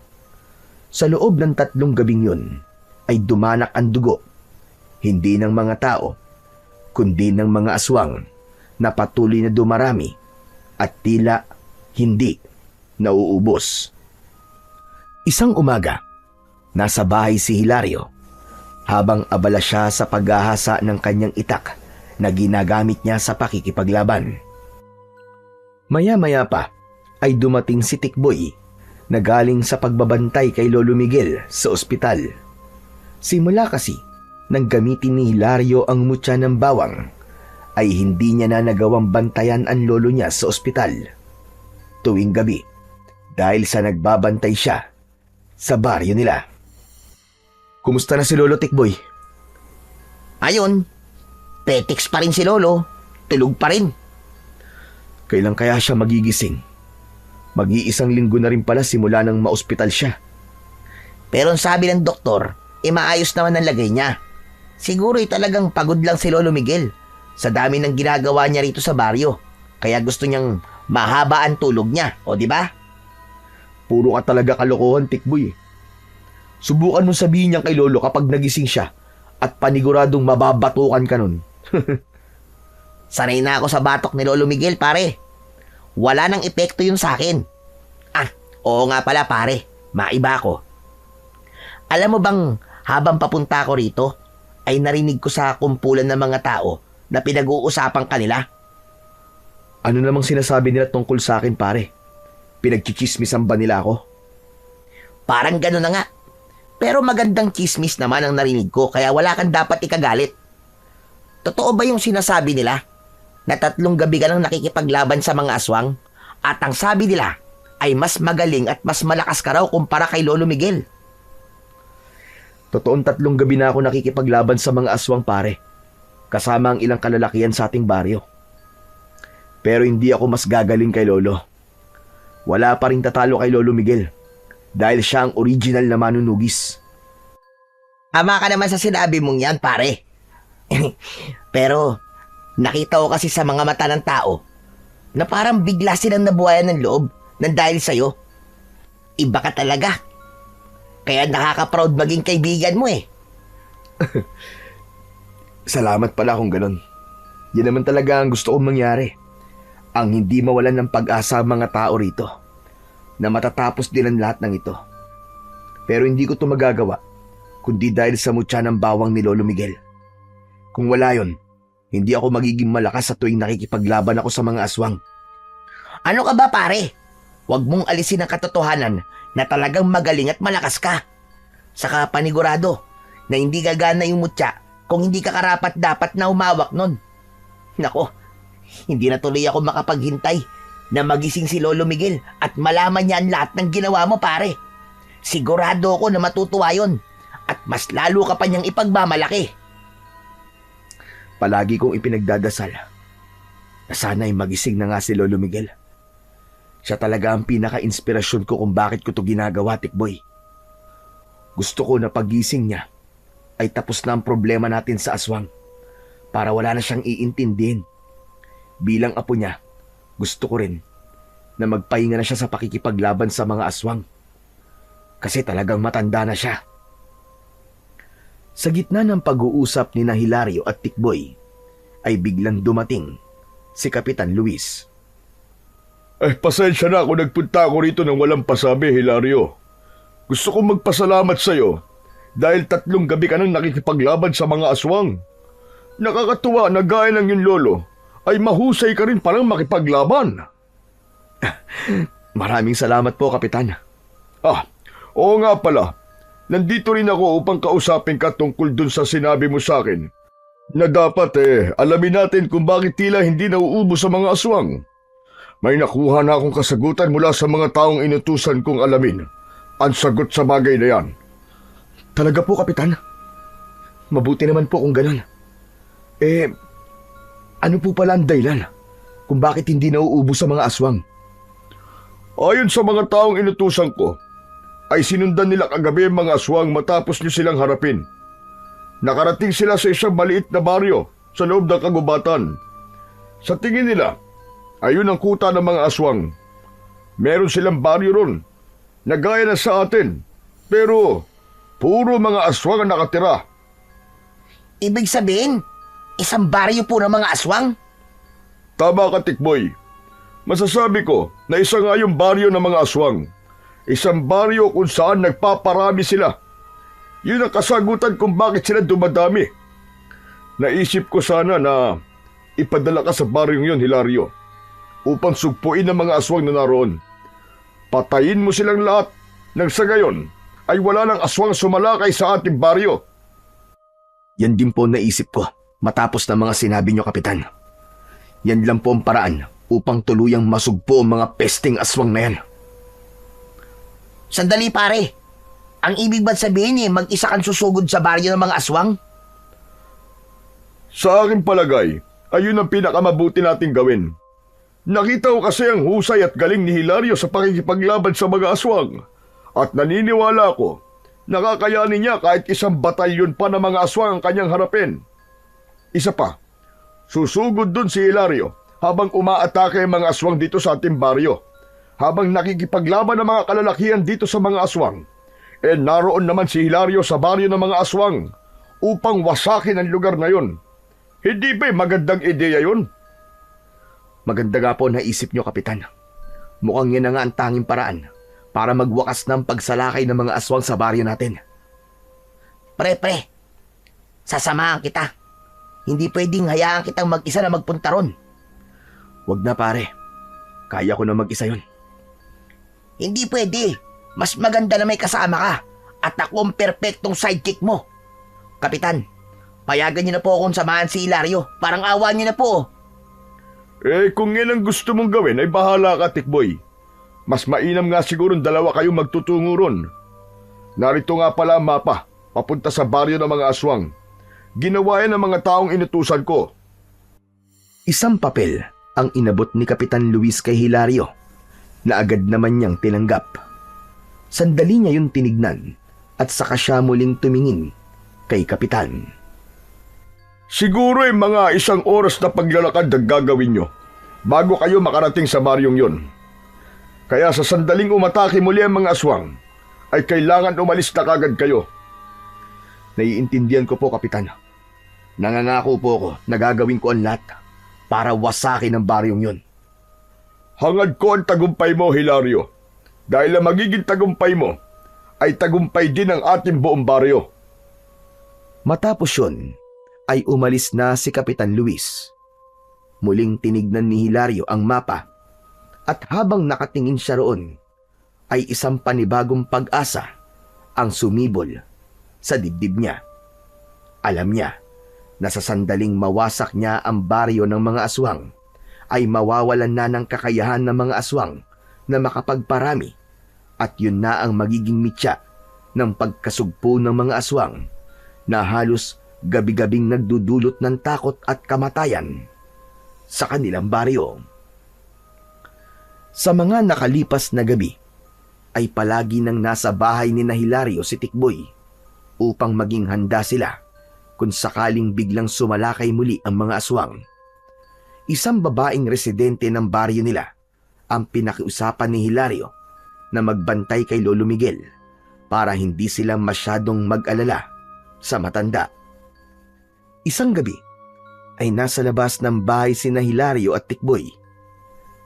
Speaker 1: Sa loob ng 3 gabing yun ay dumanak ang dugo, hindi ng mga tao, kundi ng mga aswang na patuloy na dumarami at tila hindi nauubos. Isang umaga, nasa bahay si Hilario habang abala siya sa paghahasa ng kanyang itak na ginagamit niya sa pakikipaglaban. Maya-maya pa ay dumating si Tikboy na galing sa pagbabantay kay Lolo Miguel sa ospital. Simula kasi nang gamitin ni Hilario ang mutya ng bawang, ay hindi niya na nagawang bantayan ang lolo niya sa ospital tuwing gabi dahil sa nagbabantay siya sa baryo nila. Kumusta na si Lolo Tikboy?
Speaker 4: Ayun, petiks pa rin si Lolo. Tulog pa rin.
Speaker 1: Kailan kaya siya magigising? Mag-iisang linggo na rin pala simula nang maospital siya.
Speaker 4: Pero ang sabi ng doktor, maayos naman ang lagay niya. Siguro talagang pagod lang si Lolo Miguel sa dami ng ginagawa niya rito sa baryo. Kaya gusto niyang mahaba ang tulog niya, o di ba?
Speaker 1: Puro ka talaga kalokohan, Tikboy. Subukan mo sabihin niyan kay Lolo kapag nagising siya at paniguradong mababatukan ka nun.
Speaker 4: Sanay na ako sa batok ni Lolo Miguel, pare. Wala nang epekto yun sa akin. Oo nga pala, pare. Maiba ako. Alam mo bang, habang papunta ko rito, ay narinig ko sa kumpulan ng mga tao na pinag-uusapan kanila.
Speaker 1: Ano namang sinasabi nila tungkol sa akin, pare? Pinagchichismisan ba nila ako?
Speaker 4: Parang gano'n na nga. Pero magandang chismis naman ang narinig ko, kaya wala kang dapat ikagalit. Totoo ba yung sinasabi nila na 3 gabi ka nang nakikipaglaban sa mga aswang at ang sabi nila ay mas magaling at mas malakas ka raw kumpara kay Lolo Miguel?
Speaker 1: Totoong 3 gabi na ako nakikipaglaban sa mga aswang, pare. Kasama ang ilang kalalakihan sa ating baryo. Pero hindi ako mas gagaling kay Lolo. Wala pa rin tatalo kay Lolo Miguel dahil siya ang original na manunugis.
Speaker 4: Ama ka naman sa sinabi mong yan, pare. Pero nakita ko kasi sa mga mata ng tao na parang bigla silang nabuhayan ng loob nang dahil sa'yo. Iba ka talaga. Kaya nakaka-proud maging kaibigan mo eh.
Speaker 1: Salamat pala kung ganon. Yan naman talaga ang gusto kong mangyari. Ang hindi mawalan ng pag-asa ang mga tao rito na matatapos din ang lahat ng ito. Pero hindi ko ito magagawa kundi dahil sa mutya ng bawang ni Lolo Miguel. Kung wala yon, hindi ako magiging malakas sa tuwing nakikipaglaban ako sa mga aswang.
Speaker 4: Ano ka ba, pare? Huwag mong alisin ang katotohanan na talagang magaling at malakas ka. Saka panigurado na hindi gagana yung mutya kung hindi ka karapat dapat na umawak nun. Nako, hindi na tuloy ako makapaghintay na magising si Lolo Miguel at malaman niya ang lahat ng ginawa mo, pare. Sigurado ako na matutuwa yun at mas lalo ka pa niyang ipagmamalaki.
Speaker 1: Palagi kong ipinagdadasal na sana'y magising na nga si Lolo Miguel. Siya talaga ang pinaka-inspirasyon ko kung bakit ko to ginagawa, Tikboy. Gusto ko na pagising niya ay tapos na ang problema natin sa aswang para wala na siyang iintindihin. Bilang apo niya, gusto ko rin na magpahinga na siya sa pakikipaglaban sa mga aswang. Kasi talagang matanda na siya. Sa gitna ng pag-uusap ni Hilario at Tikboy, ay biglang dumating si Kapitan Luis.
Speaker 5: Pasensya na kung nagpunta ako rito ng walang pasabi, Hilario. Gusto kong magpasalamat sa'yo dahil 3 gabi ka nang nakikipaglaban sa mga aswang. Nakakatuwa na gaya ng yung lolo ay mahusay ka rin palang makipaglaban.
Speaker 1: Maraming salamat po, Kapitan.
Speaker 5: Oo nga pala. Nandito rin ako upang kausapin ka tungkol dun sa sinabi mo sa akin na dapat alamin natin kung bakit tila hindi nauubos sa mga aswang. May nakuha na akong kasagutan mula sa mga taong inutusan kong alamin ang sagot sa bagay na yan.
Speaker 1: Talaga po, Kapitan? Mabuti naman po kung ganun. Ano po pala ang dahilan kung bakit hindi nauubos sa mga aswang?
Speaker 5: Ayon sa mga taong inutusan ko, ay sinundan nila kagabi ang mga aswang matapos niyo silang harapin. Nakarating sila sa isang maliit na baryo sa loob ng kagubatan. Sa tingin nila, ayun ang kuta ng mga aswang. Meron silang baryo ron, na gaya na sa atin, pero puro mga aswang ang nakatira.
Speaker 4: Ibig sabihin, isang baryo po ng mga aswang?
Speaker 5: Tama ka, Tikboy. Masasabi ko na isa nga yung baryo ng mga aswang. Isang baryo kung saan nagpaparami sila. Yun ang kasagutan kung bakit sila dumadami. Naisip ko sana na ipadala ka sa baryong yon, Hilario, upang sugpuin ang mga aswang na naroon. Patayin mo silang lahat nang sa gayon ay wala ng aswang sumalakay sa ating baryo.
Speaker 1: Yan din po naisip ko matapos ng mga sinabi niyo, Kapitan. Yan lang po ang paraan upang tuluyang masugpo ang mga pesting aswang na yan.
Speaker 4: Sandali pare, ang ibig ba't sabihin mag-isa kang susugod sa baryo ng mga aswang?
Speaker 5: Sa aking palagay, ayun ang pinakamabuti nating gawin. Nakita ko kasi ang husay at galing ni Hilario sa pakikipaglaban sa mga aswang. At naniniwala ko, nakakayanin niya kahit isang batalyon pa ng mga aswang ang kanyang harapin. Isa pa, susugod dun si Hilario habang umaatake ang mga aswang dito sa ating baryo. Habang nakikipaglaban ang mga kalalakihan dito sa mga aswang, naroon naman si Hilario sa baryo ng mga aswang upang wasakin ang lugar na yun. Hindi ba magandang ideya yun?
Speaker 1: Maganda nga po naisip niyo, Kapitan. Mukhang yan na nga ang tanging paraan para magwakas ng pagsalakay ng mga aswang sa baryo natin.
Speaker 4: Pre, sasamahan kita. Hindi pwedeng hayaan kitang mag-isa na magpunta ron.
Speaker 1: Wag na pare, kaya ko na mag-isa yun.
Speaker 4: Hindi pwede. Mas maganda na may kasama ka at ako ang perpektong sidekick mo. Kapitan, payagan niyo na po akong samahan si Hilario. Parang awa niyo na po.
Speaker 5: Kung yan ang gusto mong gawin ay bahala ka, Tikboy. Mas mainam nga sigurong dalawa kayong magtutungo ron. Narito nga pala ang mapa, papunta sa baryo ng mga aswang. Ginawa yan ng mga taong inutusan ko.
Speaker 1: Isang papel ang inabot ni Kapitan Luis kay Hilario na agad naman niyang tinanggap. Sandali niya yun tinignan at saka siya muling tumingin kay Kapitan.
Speaker 5: Siguro ay mga 1 oras na paglalakad ang gagawin nyo bago kayo makarating sa baryong yon. Kaya sa sandaling umatake muli ang mga aswang, ay kailangan umalis na kagad kayo.
Speaker 1: Naiintindihan ko po, Kapitan. Nangangako po ako na gagawin ko ang lahat para wasakin ang baryong yon.
Speaker 5: Hangad ko ang tagumpay mo, Hilario. Dahil ang magiging tagumpay mo ay tagumpay din ng ating buong baryo.
Speaker 1: Matapos yun, ay umalis na si Kapitan Luis. Muling tinignan ni Hilario ang mapa at habang nakatingin siya roon, ay isang panibagong pag-asa ang sumibol sa dibdib niya. Alam niya na sa sandaling mawasak niya ang baryo ng mga aswang, ay mawawalan na ng kakayahan ng mga aswang na makapagparami at yun na ang magiging mitya ng pagkasugpo ng mga aswang na halos gabi-gabing nagdudulot ng takot at kamatayan sa kanilang baryo. Sa mga nakalipas na gabi, ay palagi nang nasa bahay ni Hilario si Tikboy upang maging handa sila kung sakaling biglang sumalakay muli ang mga aswang. Isang babaeng residente ng baryo nila ang pinakiusapan ni Hilario na magbantay kay Lolo Miguel para hindi sila masyadong mag-alala sa matanda. Isang gabi ay nasa labas ng bahay sina Hilario at Tikboy.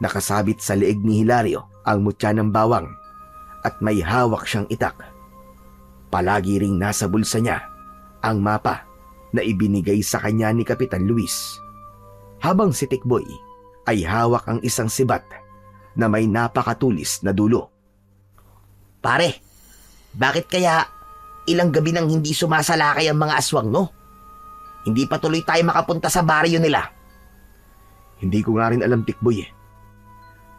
Speaker 1: Nakasabit sa leeg ni Hilario ang mutya ng bawang at may hawak siyang itak. Palagi ring nasa bulsa niya ang mapa na ibinigay sa kanya ni Kapitan Luis. Habang si Tikboy ay hawak ang isang sibat na may napakatulis na dulo.
Speaker 4: Pare, bakit kaya ilang gabi nang hindi sumasalakay ang mga aswang, no? Hindi pa tuloy tayo makapunta sa baryo nila.
Speaker 1: Hindi ko nga rin alam, Tikboy eh.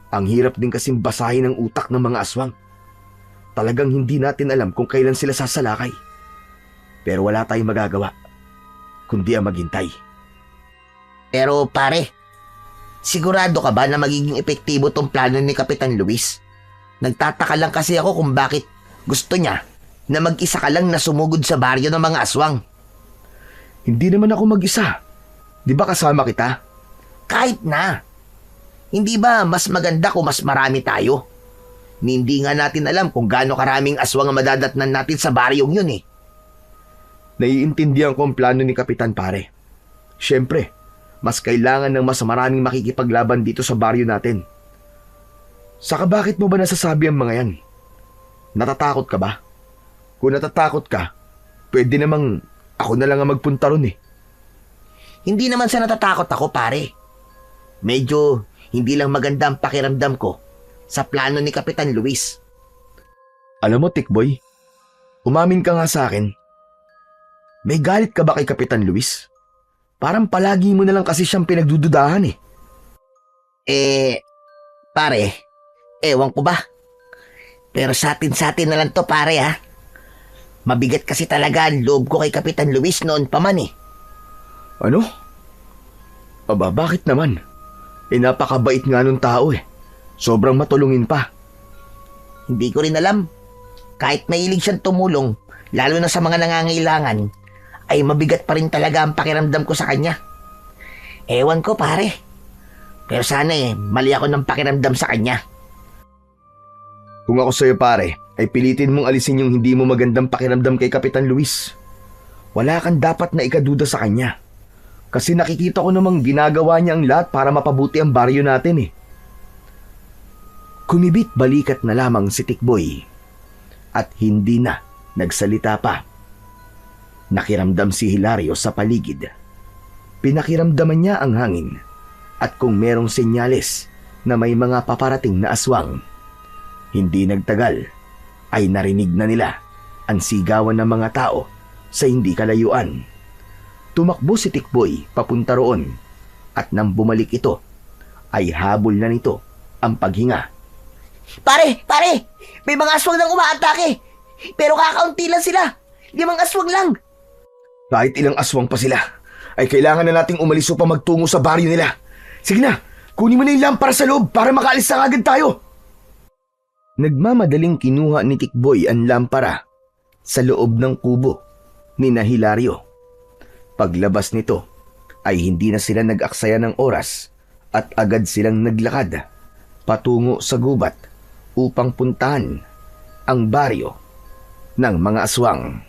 Speaker 1: Ang hirap din kasing basahin ang utak ng mga aswang. Talagang hindi natin alam kung kailan sila sasalakay. Pero wala tayong magagawa, kundi ang maghintay.
Speaker 4: Pero pare, sigurado ka ba na magiging epektibo tong plano ni Kapitan Luis? Nagtataka lang kasi ako kung bakit gusto niya na mag-isa ka lang na sumugod sa baryo ng mga aswang.
Speaker 1: Hindi naman ako mag-isa. Di ba kasama kita?
Speaker 4: Kahit na. Hindi ba mas maganda kung mas marami tayo? Hindi nga natin alam kung gaano karaming aswang ang madadatnan natin sa baryong yun eh.
Speaker 1: Naiintindihan ko ang plano ni Kapitan, pare. Siyempre, mas kailangan ng mas maraming makikipaglaban dito sa baryo natin. Saka bakit mo ba nasasabi ang mga yan? Natatakot ka ba? Kung natatakot ka, pwede namang ako na lang ang magpunta ron eh.
Speaker 4: Hindi naman sa natatakot ako, pare. Medyo hindi lang maganda ang pakiramdam ko sa plano ni Kapitan Luis.
Speaker 2: Alam mo, Tikboy, umamin ka nga sa akin. May galit ka ba kay Kapitan Luis? Parang palagi mo na lang kasi siyang pinagdududahan eh.
Speaker 4: Pare, ewan ko ba? Pero sa atin na lang to, pare, ha? Mabigat kasi talaga ang loob ko kay Kapitan Luis noon pa man eh.
Speaker 2: Ano? Aba, bakit naman? Napakabait nga nung tao eh. Sobrang matulungin pa.
Speaker 4: Hindi ko rin alam. Kahit mahilig siyang tumulong, lalo na sa mga nangangailangan, ay mabigat pa rin talaga ang pakiramdam ko sa kanya. Ewan ko, pare. Pero sana mali ako ng pakiramdam sa kanya.
Speaker 2: Kung ako sa'yo pare, ay pilitin mong alisin yung hindi mo magandang pakiramdam kay Kapitan Luis. Wala kang dapat na ikaduda sa kanya. Kasi nakikita ko namang ginagawa niya ang lahat para mapabuti ang baryo natin eh. Kumibit balikat na lamang si Tikboy at hindi na nagsalita pa. Nakiramdam si Hilario sa paligid. Pinakiramdaman niya ang hangin at kung merong senyales na may mga paparating na aswang. Hindi nagtagal ay narinig na nila ang sigawan ng mga tao sa hindi kalayuan. Tumakbo si Tikboy papunta roon at nang bumalik ito ay habol na nito ang paghinga.
Speaker 4: Pare! May mga aswang nang umaatake! Pero kakaunti lang sila! 5 aswang lang!
Speaker 2: Kahit ilang aswang pa sila, ay kailangan na nating umalis upang magtungo sa baryo nila. Sige na, kunin mo na yung lampara sa loob para makaalis na agad tayo. Nagmamadaling kinuha ni Tikboy ang lampara sa loob ng kubo ni Hilario. Paglabas nito ay hindi na sila nag-aksaya ng oras at agad silang naglakad patungo sa gubat upang puntahan ang baryo ng mga aswang.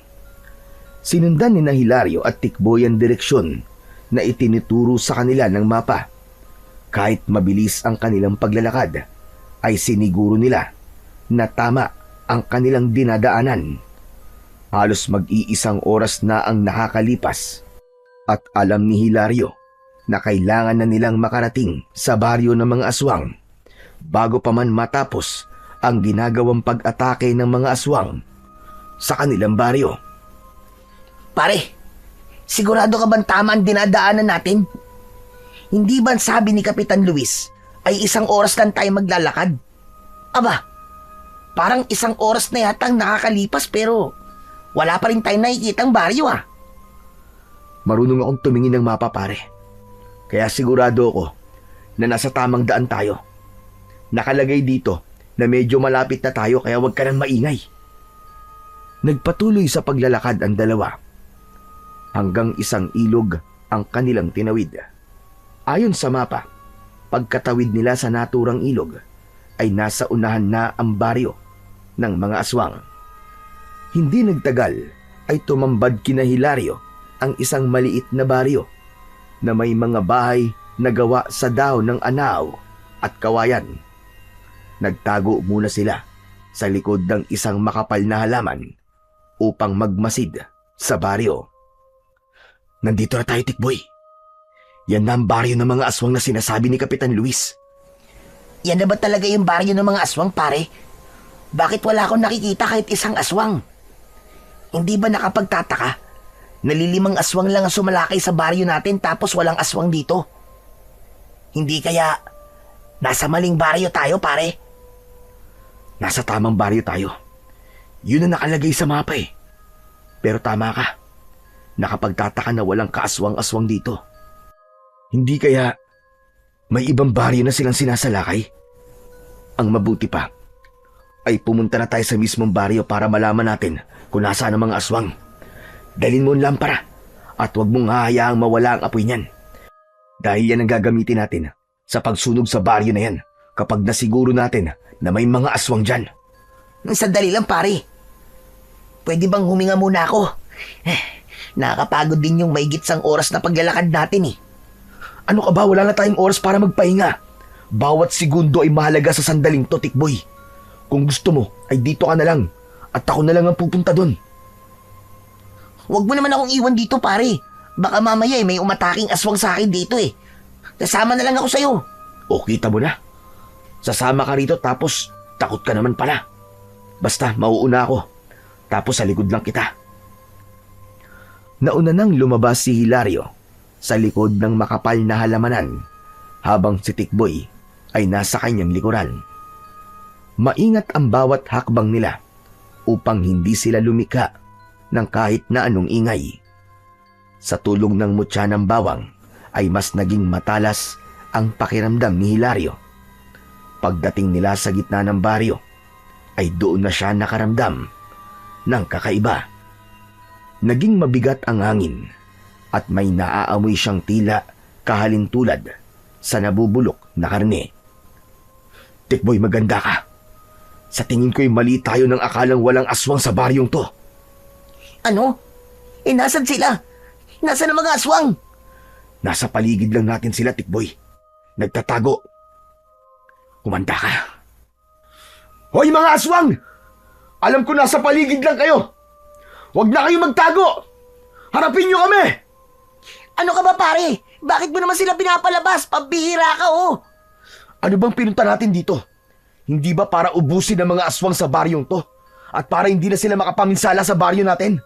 Speaker 2: Sinundan ni Hilario at Tikboy ang direksyon na itinuturo sa kanila ng mapa. Kahit mabilis ang kanilang paglalakad, ay siniguro nila na tama ang kanilang dinadaanan. Halos mag-iisang oras na ang nakakalipas at alam ni Hilario na kailangan na nilang makarating sa baryo ng mga aswang bago pa man matapos ang ginagawang pag-atake ng mga aswang sa kanilang baryo.
Speaker 4: Pare, sigurado ka bang tama ang dinadaanan natin? Hindi ba sabi ni Kapitan Luis ay 1 oras lang tayo maglalakad? Aba, parang 1 oras na yata ang nakakalipas pero wala pa rin tayo nakikitang baryo ah.
Speaker 2: Marunong akong tumingin ng mapa pare. Kaya sigurado ako na nasa tamang daan tayo. Nakalagay dito na medyo malapit na tayo kaya huwag ka nang maingay. Nagpatuloy sa paglalakad ang dalawa. Hanggang isang ilog ang kanilang tinawid. Ayon sa mapa, pagkatawid nila sa naturang ilog ay nasa unahan na ang baryo ng mga aswang. Hindi nagtagal ay tumambad kina Hilario ang isang maliit na baryo na may mga bahay na gawa sa dahon ng anaw at kawayan. Nagtago muna sila sa likod ng isang makapal na halaman upang magmasid sa baryo. Nandito na tayo, Tikboy. Yan na ang baryo ng mga aswang na sinasabi ni Kapitan Luis.
Speaker 4: Yan na ba talaga yung baryo ng mga aswang, pare? Bakit wala akong nakikita kahit 1 aswang? Hindi ba nakapagtataka? Nalilimang aswang lang ang sumalakay sa baryo natin tapos walang aswang dito. Hindi kaya nasa maling baryo tayo, pare?
Speaker 2: Nasa tamang baryo tayo. Yun ang nakalagay sa mapa eh. Pero tama ka. Nakapagtataka na walang kaaswang-aswang dito. Hindi kaya may ibang baryo na silang sinasalakay? Ang mabuti pa ay pumunta na tayo sa mismong baryo para malaman natin kung nasaan ang mga aswang. Dalhin mo ang lampara at huwag mong hahayaang mawala ang apoy niyan. Dahil yan ang gagamitin natin sa pagsunog sa baryo na yan kapag nasiguro natin na may mga aswang dyan.
Speaker 4: Sandali lang, pare. Pwede bang huminga muna ako? Nakakapagod din yung may 1 oras na paglalakad natin eh.
Speaker 2: Ano ka ba? Wala na tayong oras para magpahinga. Bawat segundo ay mahalaga sa sandaling to, Tikboy. Kung gusto mo, ay dito ka na lang at ako na lang ang pupunta doon.
Speaker 4: Huwag mo naman akong iwan dito, pare. Baka mamaya may umataking aswang sa akin dito eh. Kasama na lang ako sa'yo.
Speaker 2: O kita mo na. Sasama ka rito tapos takot ka naman pala. Basta mauuna ako. Tapos sa likod lang kita.
Speaker 1: Nauna nang lumabas si Hilario sa likod ng makapal na halamanan habang si Tikboy ay nasa kanyang likuran. Maingat ang bawat hakbang nila upang hindi sila lumika ng kahit na anong ingay. Sa tulong ng mutya ng bawang ay mas naging matalas ang pakiramdam ni Hilario. Pagdating nila sa gitna ng baryo ay doon na siya nakaramdam ng kakaiba. Naging mabigat ang hangin at may naaamoy siyang tila kahalintulad sa nabubulok na karne.
Speaker 2: Tikboy, maganda ka. Sa tingin ko'y mali tayo ng akalang walang aswang sa baryong to.
Speaker 4: Ano? Nasan sila? Nasaan ang mga aswang?
Speaker 2: Nasa paligid lang natin sila, Tikboy. Nagtatago. Kumanda ka. Hoy mga aswang! Alam ko nasa paligid lang kayo. Huwag na kayo magtago! Harapin niyo kami!
Speaker 4: Ano ka ba pare? Bakit mo naman sila pinapalabas? Pambihira ka oh!
Speaker 2: Ano bang pinunta natin dito? Hindi ba para ubusin ang mga aswang sa baryong to? At para hindi na sila makapaminsala sa baryo natin?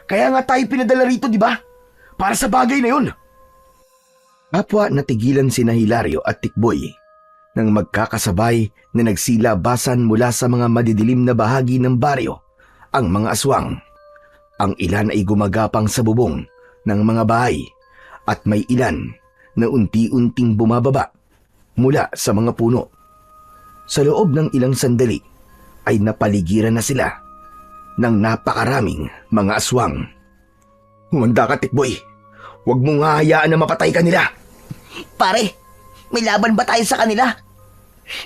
Speaker 2: Kaya nga tayo pinadala rito, di ba? Para sa bagay na yun.
Speaker 1: Kapwa natigilan sina Hilario at Tikboy nang magkakasabay na nagsilabasan mula sa mga madidilim na bahagi ng baryo ang mga aswang. Ang ilan ay gumagapang sa bubong ng mga bahay at may ilan na unti-unting bumababa mula sa mga puno. Sa loob ng ilang sandali ay napaligiran na sila ng napakaraming mga aswang.
Speaker 2: Humanda ka, Tikboy. Huwag mong hahayaan na mapatay ka nila.
Speaker 4: Pare, may laban ba tayo sa kanila?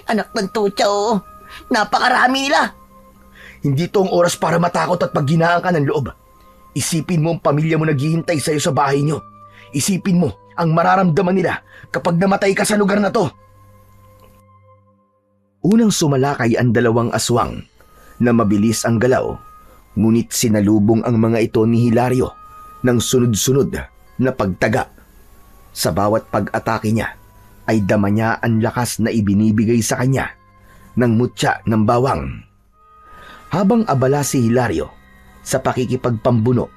Speaker 4: Anak ng tutya oh. Napakarami nila.
Speaker 2: Hindi to ang oras para matakot at pagginaan ka ng loob. Isipin mo ang pamilya mo naghihintay sa'yo sa bahay nyo. Isipin mo ang mararamdaman nila kapag namatay ka sa lugar na to.
Speaker 1: Unang sumalakay ang dalawang aswang na mabilis ang galaw, ngunit sinalubong ang mga ito ni Hilario ng sunod-sunod na pagtaga. Sa bawat pag-atake niya ay dama niya ang lakas na ibinibigay sa kanya ng mutya ng bawang. Habang abala si Hilario sa pakikipagpambuno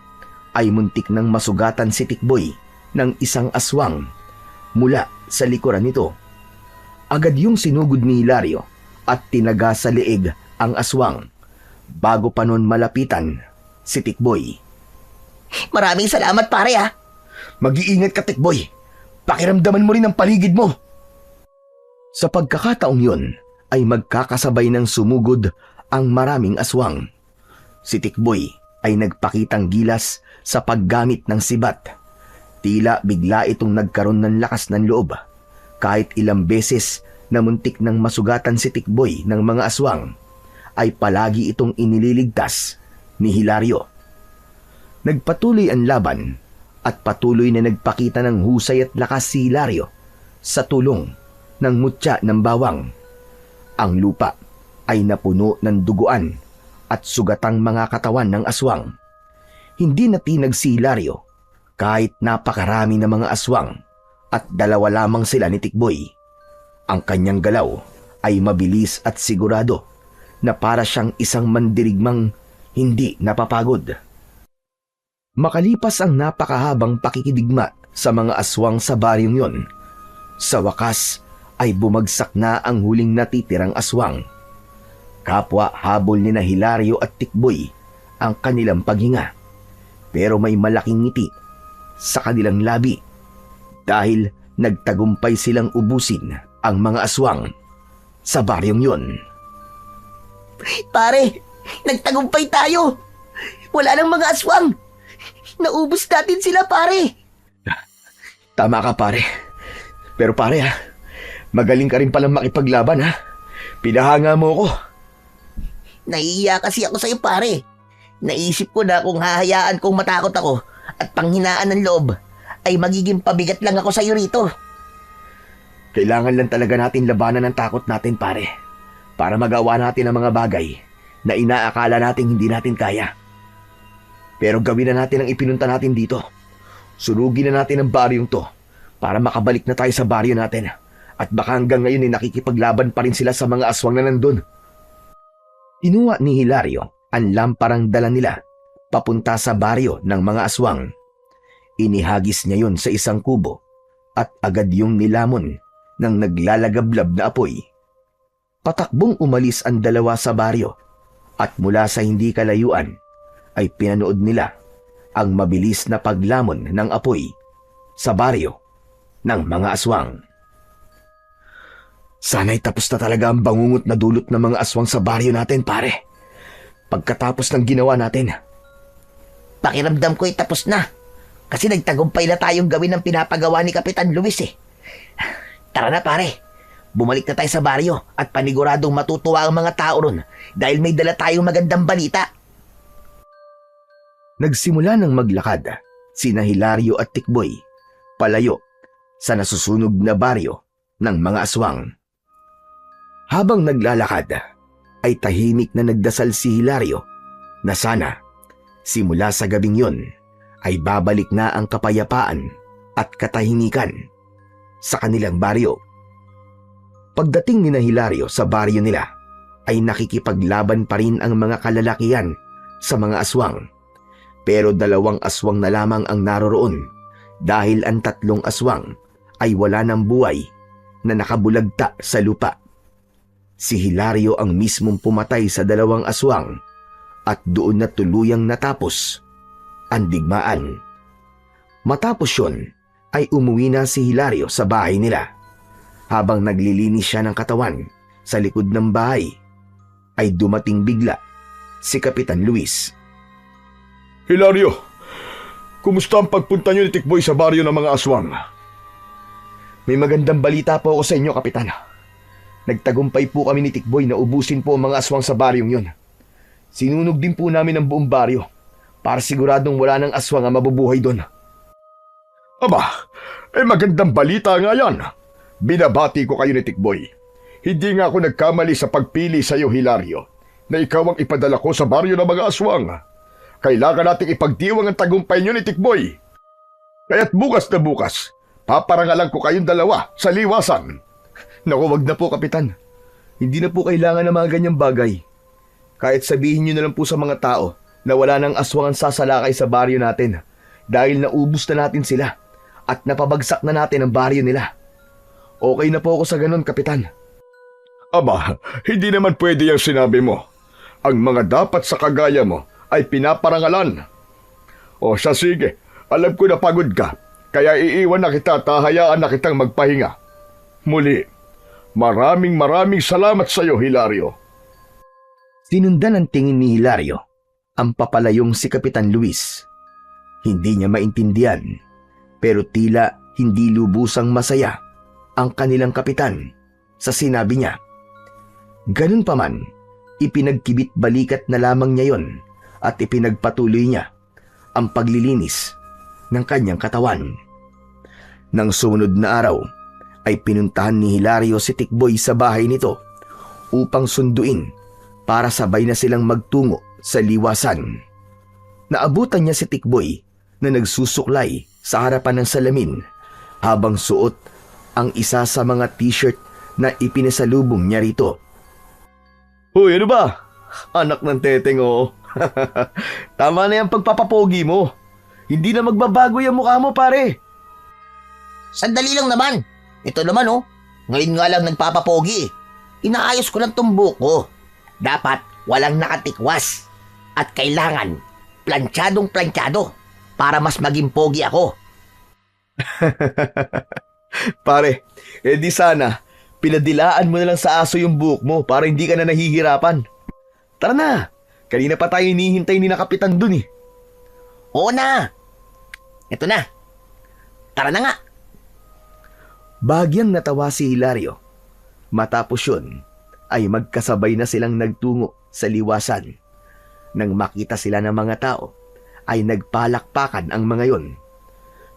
Speaker 1: ay muntik nang masugatan si Tikboy ng isang aswang mula sa likuran nito. Agad yung sinugod ni Hilario at tinaga sa leeg ang aswang bago pa nun malapitan si Tikboy.
Speaker 4: Maraming salamat pare ah.
Speaker 2: Mag-iingat ka, Tikboy. Pakiramdaman mo rin ang paligid mo.
Speaker 1: Sa pagkakataong yun ay magkakasabay ng sumugod ang maraming aswang. Si Tikboy ay nagpakitang gilas sa paggamit ng sibat. Tila bigla itong nagkaroon ng lakas ng loob. Kahit ilang beses na muntik nang masugatan si Tikboy ng mga aswang, ay palagi itong inililigtas ni Hilario. Nagpatuloy ang laban at patuloy na nagpakita ng husay at lakas si Hilario sa tulong ng mutya ng bawang. Ang lupa ay napuno ng duguan at sugatang mga katawan ng aswang. Hindi natinag si Hilario kahit napakarami ng mga aswang at dalawa lamang sila ni Tikboy. Ang kanyang galaw ay mabilis at sigurado na para siyang isang mandirigmang hindi napapagod. Makalipas ang napakahabang pakikidigma sa mga aswang sa baryong yon, sa wakas ay bumagsak na ang huling natitirang aswang. Kapwa habol ni na Hilario at Tikboy ang kanilang paghinga, pero may malaking ngiti sa kanilang labi dahil nagtagumpay silang ubusin ang mga aswang sa baryong yon.
Speaker 4: Pare, nagtagumpay tayo. Wala nang mga aswang. Naubos natin sila pare.
Speaker 2: Tama ka, pare. Pero pare magaling ka rin palang makipaglaban ha. Pinahanga mo ko.
Speaker 4: Naiiya kasi ako sa'yo pare. Naisip ko na kung hahayaan kong matakot ako at panghinaan ng loob ay magiging pabigat lang ako sa'yo rito.
Speaker 2: Kailangan lang talaga natin labanan ng takot natin, pare, para magawa natin ang mga bagay na inaakala nating hindi natin kaya. Pero gawin na natin ang ipinunta natin dito. Surugin na natin ang baryong to para makabalik na tayo sa baryo natin. At baka hanggang ngayon ay nakikipaglaban pa rin sila sa mga aswang na nandun.
Speaker 1: Inuwa ni Hilario ang lamparang dala nila papunta sa baryo ng mga aswang. Inihagis niya yon sa isang kubo at agad yung nilamon ng naglalagablab na apoy. Patakbong umalis ang dalawa sa baryo at mula sa hindi kalayuan ay pinanood nila ang mabilis na paglamon ng apoy sa baryo ng mga aswang. Sana'y tapos na talaga ang bangungot na dulot ng mga aswang sa baryo natin, pare. Pagkatapos ng ginawa natin.
Speaker 4: Pakiramdam ko ay tapos na. Kasi nagtagumpay na tayong gawin ang pinapagawa ni Kapitan Luis eh. Tara na pare. Bumalik na tayo sa baryo at paniguradong matutuwa ang mga tao ron dahil may dala tayong magandang balita.
Speaker 1: Nagsimula ng maglakad sina Hilario at Tikboy palayo sa nasusunog na baryo ng mga aswang. Habang naglalakad ay tahimik na nagdasal si Hilario na sana simula sa gabing yon ay babalik na ang kapayapaan at katahimikan sa kanilang baryo. Pagdating ni na Hilario sa baryo nila ay nakikipaglaban pa rin ang mga kalalakihan sa mga aswang. Pero 2 aswang na lamang ang naroroon dahil ang 3 aswang ay wala ng buhay na nakabulagta sa lupa. Si Hilario ang mismong pumatay sa 2 aswang at doon na tuluyang natapos ang digmaan. Matapos yun ay umuwi na si Hilario sa bahay nila. Habang naglilinis siya ng katawan sa likod ng bahay ay dumating bigla si Kapitan Luis.
Speaker 5: Hilario, kumusta ang pagpunta niyo ni Tikboy sa baryo ng mga aswang?
Speaker 2: May magandang balita po ako sa inyo, Kapitan. Nagtagumpay po kami ni Tikboy na ubusin po ang mga aswang sa baryong yon. Sinunog din po namin ang buong baryo para siguradong wala ng aswang ang mabubuhay doon.
Speaker 5: Aba, magandang balita nga yan. Binabati ko kayo ni Tikboy. Hindi nga ako nagkamali sa pagpili sa iyo, Hilario, na ikaw ang ipadala ko sa baryo ng mga aswang. Kailangan nating ipagdiwang ang tagumpay niyo ni Tikboy. Kaya't bukas na bukas, paparangalan ko kayong 2 sa liwasan.
Speaker 2: Naku, wag na po, Kapitan. Hindi na po kailangan ng mga ganyang bagay. Kahit sabihin niyo na lang po sa mga tao na wala nang aswang ang sasalakay sa baryo natin dahil naubos na natin sila at napabagsak na natin ang baryo nila. Okay na po ako sa ganun, Kapitan.
Speaker 5: Aba, hindi naman pwede yung sinabi mo. Ang mga dapat sa kagaya mo ay pinaparangalan. O siya, sige, alam ko na pagod ka, kaya iiwan na kita at hahayaan na kitang magpahinga. Muli, maraming salamat sa iyo, Hilario.
Speaker 1: Sinundan ng tingin ni Hilario ang papalayong si Kapitan Luis. Hindi niya maintindihan, pero tila hindi lubusang masaya ang kanilang kapitan sa sinabi niya. Ganun pa man, ipinagkibit balikat na lamang niya yon at ipinagpatuloy niya ang paglilinis ng kanyang katawan. Nang sumunod na araw, ay pinuntahan ni Hilario si Tikboy sa bahay nito upang sunduin para sabay na silang magtungo sa liwasan. Naabutan niya si Tikboy na nagsusuklay sa harapan ng salamin habang suot ang isa sa mga t-shirt na ipinasalubong niya rito.
Speaker 2: Hoy, ano ba? Anak ng teteng, oo. Tama na yung pagpapapogi mo. Hindi na magbabago yung mukha mo, pare.
Speaker 4: Sandali lang naman. Ito naman oh. Ngayon nga lang nagpapapogi. Inaayos ko lang tumbok ko. Dapat walang nakatikwas. At kailangan plantsadong plantsado para mas maging pogi ako.
Speaker 2: Pare, di sana, pinadilaan mo na lang sa aso yung buhok mo para hindi ka na nahihirapan. Tara na, kanina pa tayo hinihintay ni na Kapitan dun eh.
Speaker 4: Oo na. Ito na. Tara na nga.
Speaker 1: Bahagyang natawa si Hilario. Matapos yun, ay magkasabay na silang nagtungo sa liwasan. Nang makita sila ng mga tao, ay nagpalakpakan ang mga yon.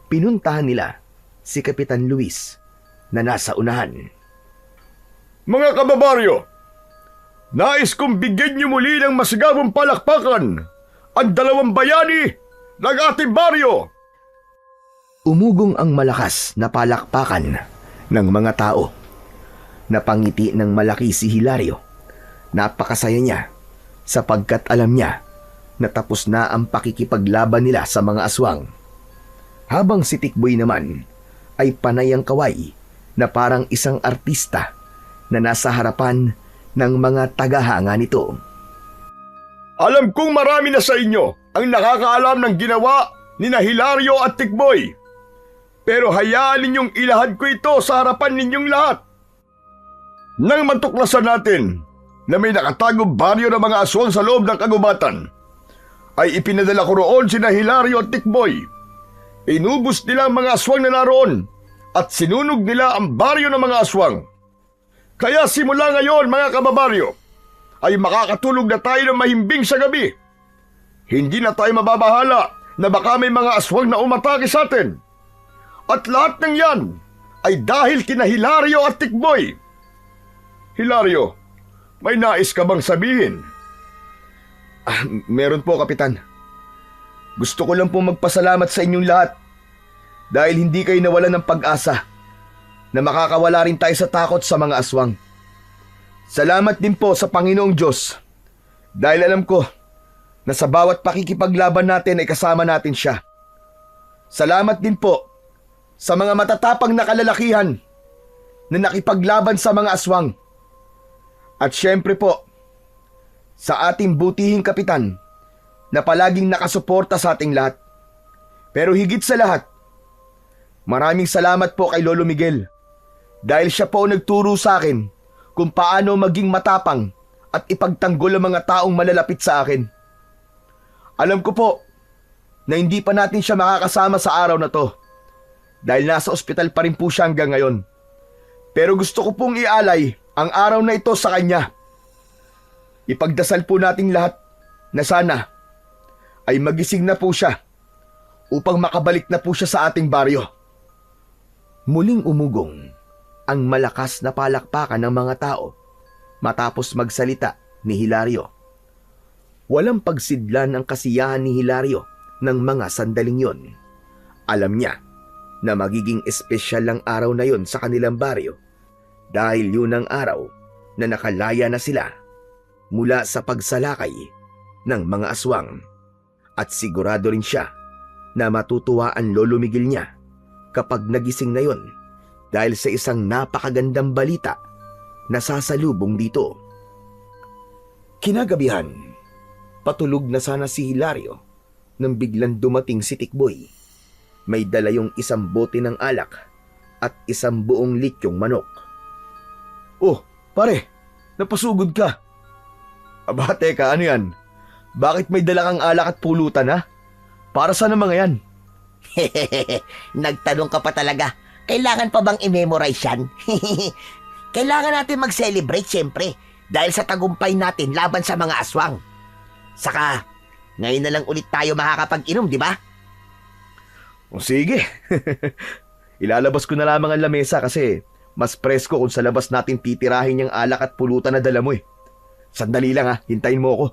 Speaker 1: Pinuntahan nila si Kapitan Luis na nasa unahan.
Speaker 5: Mga kababaryo, nais kong bigyan niyo muli ng masigabong palakpakan ang 2 bayani ng ating baryo.
Speaker 1: Umugong ang malakas na palakpakan ng mga tao. Napangiti ng malaki si Hilario. Napakasaya niya sapagkat alam niya na tapos na ang pakikipaglaban nila sa mga aswang. Habang si Tikboy naman ay panay ang kaway na parang isang artista na nasa harapan ng mga tagahanga nito.
Speaker 5: Alam kong marami na sa inyo ang nakakaalam ng ginawa ni na Hilario at Tikboy. Pero hayaan ninyong ilahad ko ito sa harapan ninyong lahat. Nang matuklasan natin na may nakatagong baryo ng mga aswang sa loob ng kagubatan, ay ipinadala ko roon sina Hilario at Tikboy. Inubos nila ang mga aswang na naroon at sinunog nila ang baryo ng mga aswang. Kaya simula ngayon mga kababaryo, ay makakatulog na tayo ng mahimbing sa gabi. Hindi na tayo mababahala na baka may mga aswang na umatake sa atin. At lahat ng yan ay dahil kina Hilario at Tikboy. Hilario, may nais ka bang sabihin?
Speaker 1: Meron po, Kapitan. Gusto ko lang po magpasalamat sa inyong lahat dahil hindi kayo nawalan ng pag-asa na makakawala rin tayo sa takot sa mga aswang. Salamat din po sa Panginoong Diyos dahil alam ko na sa bawat pakikipaglaban natin ay kasama natin siya. Salamat din po sa mga matatapang na kalalakihan na nakipaglaban sa mga aswang. At syempre po, sa ating butihing kapitan na palaging nakasuporta sa ating lahat. Pero higit sa lahat, maraming salamat po kay Lolo Miguel dahil siya po nagturo sa akin kung paano maging matapang at ipagtanggol ang mga taong malalapit sa akin. Alam ko po na hindi pa natin siya makakasama sa araw na to dahil nasa ospital pa rin po siya hanggang ngayon. Pero gusto ko pong ialay ang araw na ito sa kanya. Ipagdasal po nating lahat na sana ay magising na po siya upang makabalik na po siya sa ating baryo. Muling umugong ang malakas na palakpakan ng mga tao matapos magsalita ni Hilario. Walang pagsidlan ang kasiyahan ni Hilario ng mga sandaling yon. Alam niya na magiging espesyal ang araw na yon sa kanilang baryo dahil yun ang araw na nakalaya na sila mula sa pagsalakay ng mga aswang. At sigurado rin siya na matutuwa ang Lolo Miguel niya kapag nagising na yon dahil sa isang napakagandang balita na sasalubong dito. Kinagabihan, patulog na sana si Hilario nang biglang dumating si Tikboy. May dala yung isang bote ng alak at isang buong lityong manok. Oh, pare, napasugod ka. Aba, teka, ano yan? Bakit may dala kang alak at pulutan, ha? Para saan ang mga yan?
Speaker 4: Nagtanong ka pa talaga. Kailangan pa bang i-memorize yan? Kailangan natin mag-celebrate syempre dahil sa tagumpay natin laban sa mga aswang. Saka, ngayon na lang ulit tayo makakapag-inom, di ba?
Speaker 1: O sige. Ilalabas ko na lamang ang lamesa kasi mas presko kung sa labas natin titirahin yung alak at pulutan na dala mo eh. Sandali lang ha, hintayin mo ako.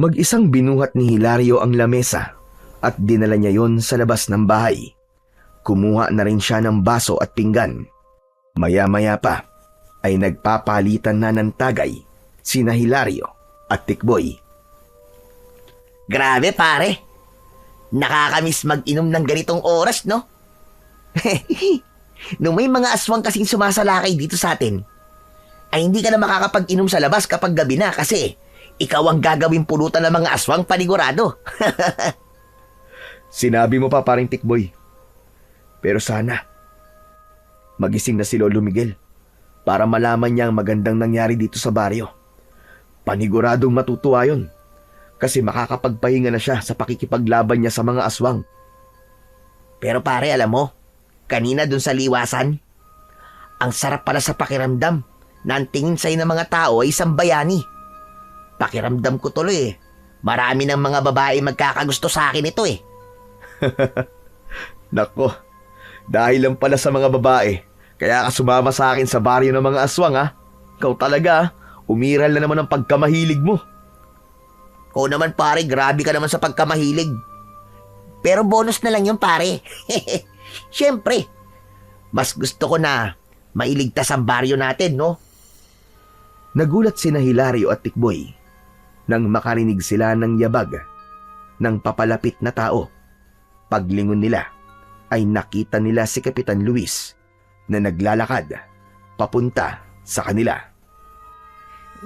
Speaker 1: Mag-isang binuhat ni Hilario ang lamesa at dinala niya yon sa labas ng bahay. Kumuha na rin siya ng baso at pinggan. Maya-maya pa ay nagpapalitan na ng tagay sina Hilario at Tikboy.
Speaker 4: Grabe pare, nakakamiss mag-inom ng ganitong oras, no? Nung may mga aswang kasing sumasalakay dito sa atin, ay hindi ka na makakapag-inom sa labas kapag gabi na kasi ikaw ang gagawing pulutan ng mga aswang panigurado.
Speaker 1: Sinabi mo pa paring Tikboy. Pero sana, magising na si Lolo Miguel para malaman niya ang magandang nangyari dito sa baryo. Paniguradong matutuwa yun kasi makakapagpahinga na siya sa pakikipaglaban niya sa mga aswang.
Speaker 4: Pero pare, alam mo, kanina dun sa liwasan, ang sarap pala sa pakiramdam na ang tingin sa'yo ng mga tao ay isang bayani. Pakiramdam ko tuloy eh. Marami ng mga babae magkakagusto sa akin ito eh.
Speaker 1: Nako, dahil lang pala sa mga babae, kaya ka sumama sa akin sa baryo ng mga aswang ha. Ikaw talaga, umiral na naman ang pagkamahilig mo.
Speaker 4: Oo naman pare, grabe ka naman sa pagkamahilig. Pero bonus na lang yung pare. Siyempre, mas gusto ko na mailigtas ang baryo natin, no?
Speaker 1: Nagulat sina Hilario at Tikboy nang makarinig sila ng yabag ng papalapit na tao. Paglingon nila ay nakita nila si Kapitan Luis na naglalakad papunta sa kanila.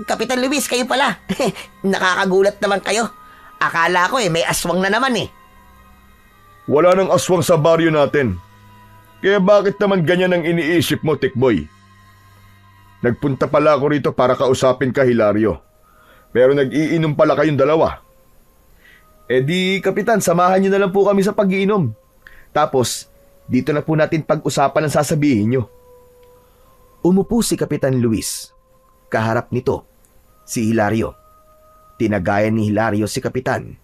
Speaker 4: Kapitan Luis, kayo pala. Nakakagulat naman kayo. Akala ko may aswang na naman eh.
Speaker 5: Wala nang aswang sa baryo natin. Kaya bakit naman ganyan ang iniisip mo, Tikboy? Nagpunta pala ako rito para kausapin ka, Hilario. Pero nag-iinom pala kayong dalawa.
Speaker 2: Eh di, Kapitan, samahan niyo na lang po kami sa pag-iinom. Tapos, dito na po natin pag-usapan ang sasabihin niyo.
Speaker 1: Umupo si Kapitan Luis. Kaharap nito, si Hilario. Tinagayan ni Hilario si Kapitan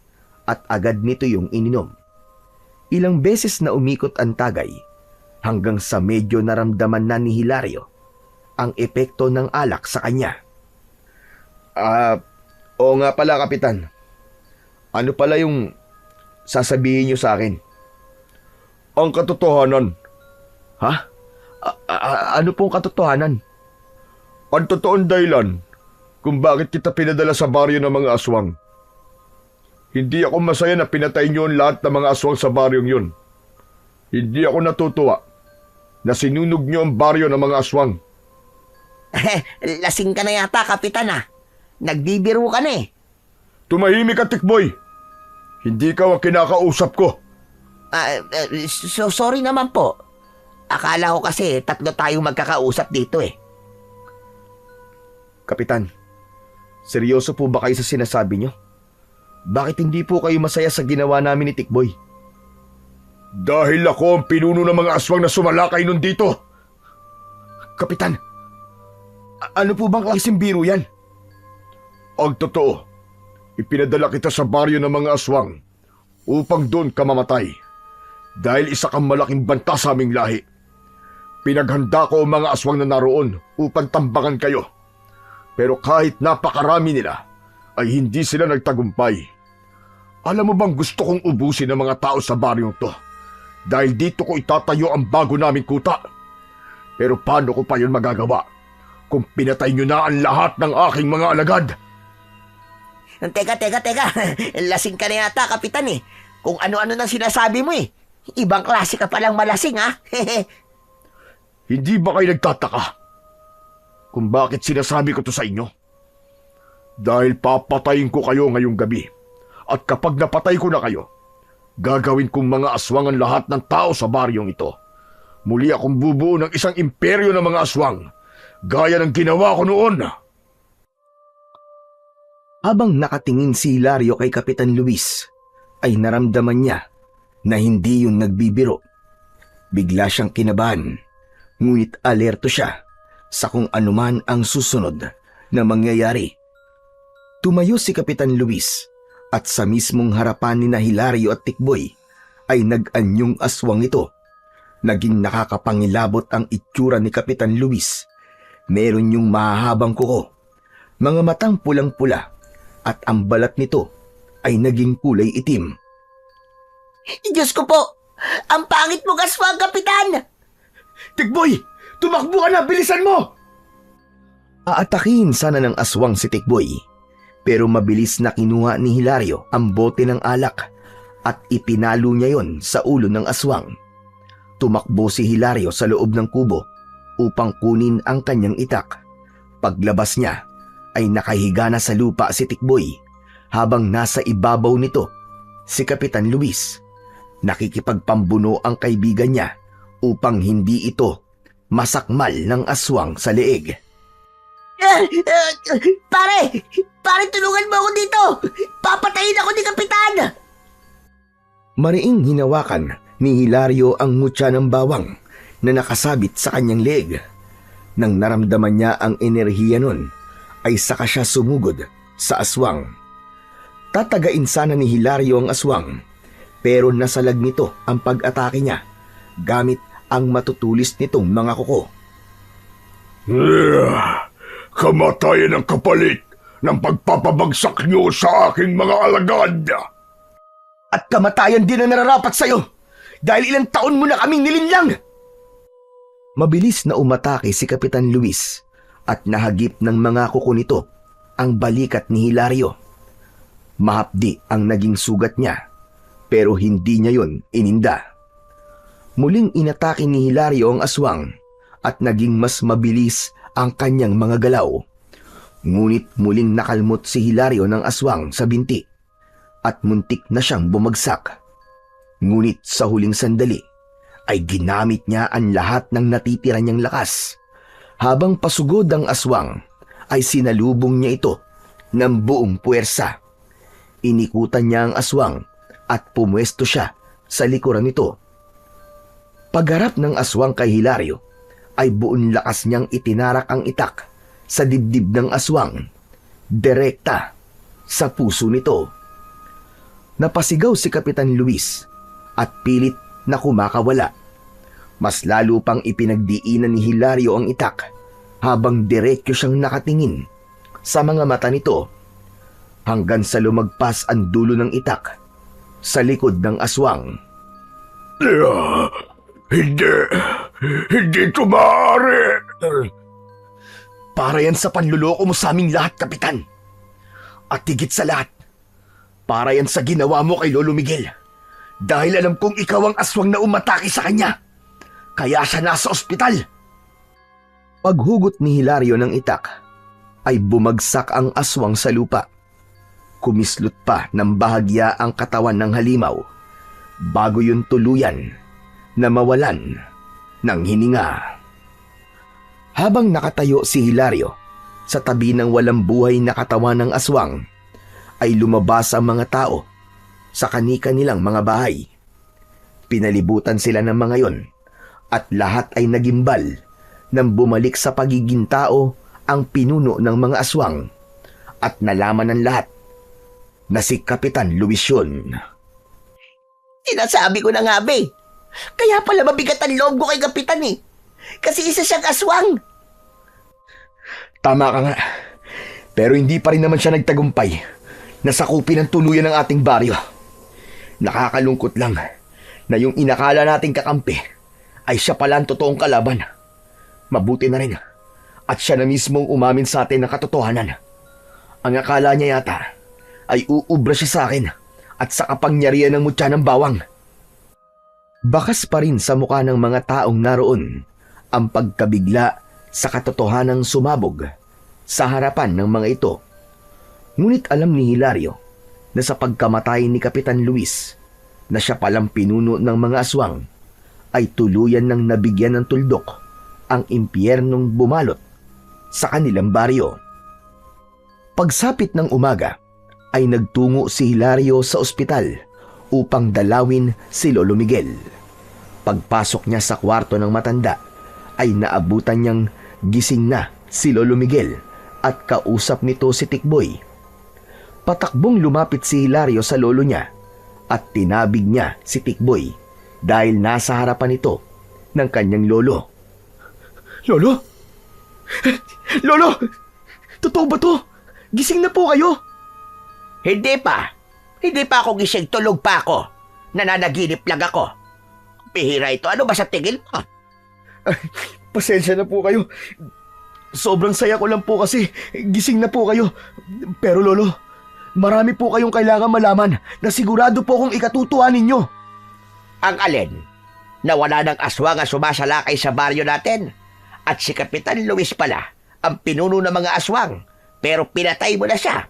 Speaker 1: at agad nito yung ininom. Ilang beses na umikot ang tagay hanggang sa medyo naramdaman na ni Hilario ang epekto ng alak sa kanya.
Speaker 2: Oo nga pala, Kapitan. Ano pala yung sasabihin niyo sa akin?
Speaker 5: Ang katotohanan.
Speaker 2: Ha? Ano pong katotohanan?
Speaker 5: Ang totoong dahilan kung bakit kita pinadala sa baryo ng mga aswang. Hindi ako masaya na pinatay niyo ang lahat ng mga aswang sa baryong yun. Hindi ako natutuwa na sinunog niyo ang baryo ng mga aswang.
Speaker 4: Lasing ka na yata, Kapitan ah. Nagbibiro ka na eh.
Speaker 5: Tumahimik ka, Tikboy. Hindi ka ang kinakausap ko.
Speaker 4: Sorry naman po. Akala ko kasi tatlo tayong magkakausap dito eh.
Speaker 2: Kapitan, seryoso po ba kayo sa sinasabi niyo? Bakit hindi po kayo masaya sa ginawa namin ni Tikboy?
Speaker 5: Dahil ako ang pinuno ng mga aswang na sumalakay nun dito.
Speaker 2: Kapitan, ano po bang klaseng biro yan?
Speaker 5: Ang totoo, ipinadala kita sa baryo ng mga aswang upang doon ka mamatay. Dahil isa kang malaking banta sa aming lahi. Pinaghanda ko ang mga aswang na naroon upang tambangan kayo. Pero kahit napakarami nila, ay hindi sila nagtagumpay. Alam mo bang gusto kong ubusin ang mga tao sa baryong to? Dahil dito ko itatayo ang bago naming kuta. Pero paano ko pa yun magagawa kung pinatay nyo na ang lahat ng aking mga alagad?
Speaker 4: Teka. Lasing ka na yata, Kapitan eh. Kung ano-ano na sinasabi mo eh. Ibang klase ka palang malasing ha.
Speaker 5: Hindi ba kayo nagtataka kung bakit sinasabi ko to sa inyo? Dahil papatayin ko kayo ngayong gabi. At kapag napatay ko na kayo, gagawin kong mga aswang ang lahat ng tao sa baryong ito. Muli akong bubuo ng isang imperyo ng mga aswang, gaya ng ginawa ko noon.
Speaker 1: Habang nakatingin si Hilario kay Kapitan Luis, ay naramdaman niya na hindi yung nagbibiro. Bigla siyang kinabahan, ngunit alerto siya sa kung anuman ang susunod na mangyayari. Tumayo si Kapitan Luis at sa mismong harapan ni Hilario at Tikboy ay nag-anyong aswang ito. Naging nakakapangilabot ang itsura ni Kapitan Luis. Meron yung mahahabang kuko, mga matang pulang-pula at ang balat nito ay naging kulay itim.
Speaker 4: Diyos ko po! Ang pangit mo, aswang, Kapitan!
Speaker 2: Tikboy! Tumakbo ka na! Bilisan mo!
Speaker 1: Aatakin sana ng aswang si Tikboy, pero mabilis na kinuha ni Hilario ang bote ng alak at ipinalo niya yon sa ulo ng aswang. Tumakbo si Hilario sa loob ng kubo upang kunin ang kanyang itak. Paglabas niya ay nakahiga na sa lupa si Tikboy habang nasa ibabaw nito si Kapitan Luis. Nakikipagpambuno ang kaibigan niya upang hindi ito masakmal ng aswang sa leeg.
Speaker 4: Pare, tulungan mo ako dito! Papatayin ako ni Kapitan!
Speaker 1: Mariing hinawakan ni Hilario ang mutya ng bawang na nakasabit sa kanyang leeg. Nang naramdaman niya ang enerhiya nun, ay saka siya sumugod sa aswang. Tatagain sana ni Hilario ang aswang, pero nasalag nito ang pag-atake niya gamit ang matutulis nitong mga kuko.
Speaker 5: Kamatayan ang kapalit ng pagpapabagsak niyo sa aking mga alagad!
Speaker 2: At kamatayan din ang nararapat sa'yo dahil ilang taon mo na kaming nilinlang. Mabilis na umatake si Kapitan Luis at nahagip ng mga kuko nito ang balikat ni Hilario. Mahapdi ang naging sugat niya pero hindi niya yon ininda. Muling inatake ni Hilario ang aswang at naging mas mabilis ang kanyang mga galaw. Ngunit muling nakalmot si Hilario ng aswang sa binti at muntik na siyang bumagsak. Ngunit sa huling sandali ay ginamit niya ang lahat ng natitira niyang lakas. Habang pasugod ang aswang ay sinalubong niya ito ng buong puwersa. Inikutan niya ang aswang at pumwesto siya sa likuran nito. Pagharap ng aswang kay Hilario ay buong lakas niyang itinarak ang itak sa dibdib ng aswang, direkta sa puso nito. Napasigaw si Kapitan Luis at pilit na kumakawala. Mas lalo pang ipinagdiinan ni Hilario ang itak habang diretso siyang nakatingin sa mga mata nito hanggang sa lumagpas ang dulo ng itak sa likod ng aswang.
Speaker 5: Hindi ito maaari.
Speaker 2: Para yan sa panluloko mo sa aming lahat, Kapitan. At higit sa lahat, para yan sa ginawa mo kay Lolo Miguel. Dahil alam kong ikaw ang aswang na umatake sa kanya. Kaya siya nasa ospital. Paghugot ni Hilario ng itak, ay bumagsak ang aswang sa lupa. Kumislot pa ng bahagya ang katawan ng halimaw bago yun tuluyan na mawalan ng hininga. Habang nakatayo si Hilario sa tabi ng walang buhay na katawan ng aswang, ay lumabas ang mga tao sa kani-kanilang mga bahay. Pinalibutan sila ng mga yon at lahat ay nagimbal nang bumalik sa pagiging tao ang pinuno ng mga aswang at nalaman ng lahat na si Kapitan Luis yun.
Speaker 4: Sinasabi ko na nga, be. Kaya pala mabigat ang loob ko kay Kapitan eh. Kasi isa siyang aswang.
Speaker 2: Tama ka nga. Pero hindi pa rin naman siya nagtagumpay na sakupin ng tuluyan ng ating baryo. Nakakalungkot lang na yung inakala nating kakampi ay siya pala ang totoong kalaban. Mabuti na rin at siya na mismong umamin sa atin ng katotohanan. Ang akala niya yata ay uubra siya sa akin at sa kapangyarihan ng mutya ng bawang. Bakas pa rin sa mukha ng mga taong naroon ang pagkabigla sa katotohanang sumabog sa harapan ng mga ito. Ngunit alam ni Hilario na sa pagkamatay ni Kapitan Luis na siya palang pinuno ng mga aswang ay tuluyan ng nabigyan ng tuldok ang impyernong bumalot sa kanilang baryo. Pagsapit ng umaga ay nagtungo si Hilario sa ospital upang dalawin si Lolo Miguel. Pagpasok niya sa kwarto ng matanda ay naabutan niyang gising na si Lolo Miguel at kausap nito si Tikboy. Patakbong lumapit si Hilario sa lolo niya at tinabig niya si Tikboy dahil nasa harapan ito ng kanyang lolo. Lolo? Lolo! Totoo ba to? Gising na po kayo?
Speaker 3: Hindi pa. Hindi pa ako gising. Tulog pa ako. Nananaginip lang ako. Pihira ito. Ano ba sa tingin mo?
Speaker 2: Pasensya na po kayo. Sobrang saya ko lang po kasi gising na po kayo. Pero Lolo, marami po kayong kailangan malaman na sigurado po kong ikatutuwa ninyo.
Speaker 3: Ang alin? Na wala ng aswang ang sumasalakay sa baryo natin. At si Kapitan Luis pala ang pinuno ng mga aswang. Pero pinatay mo na siya.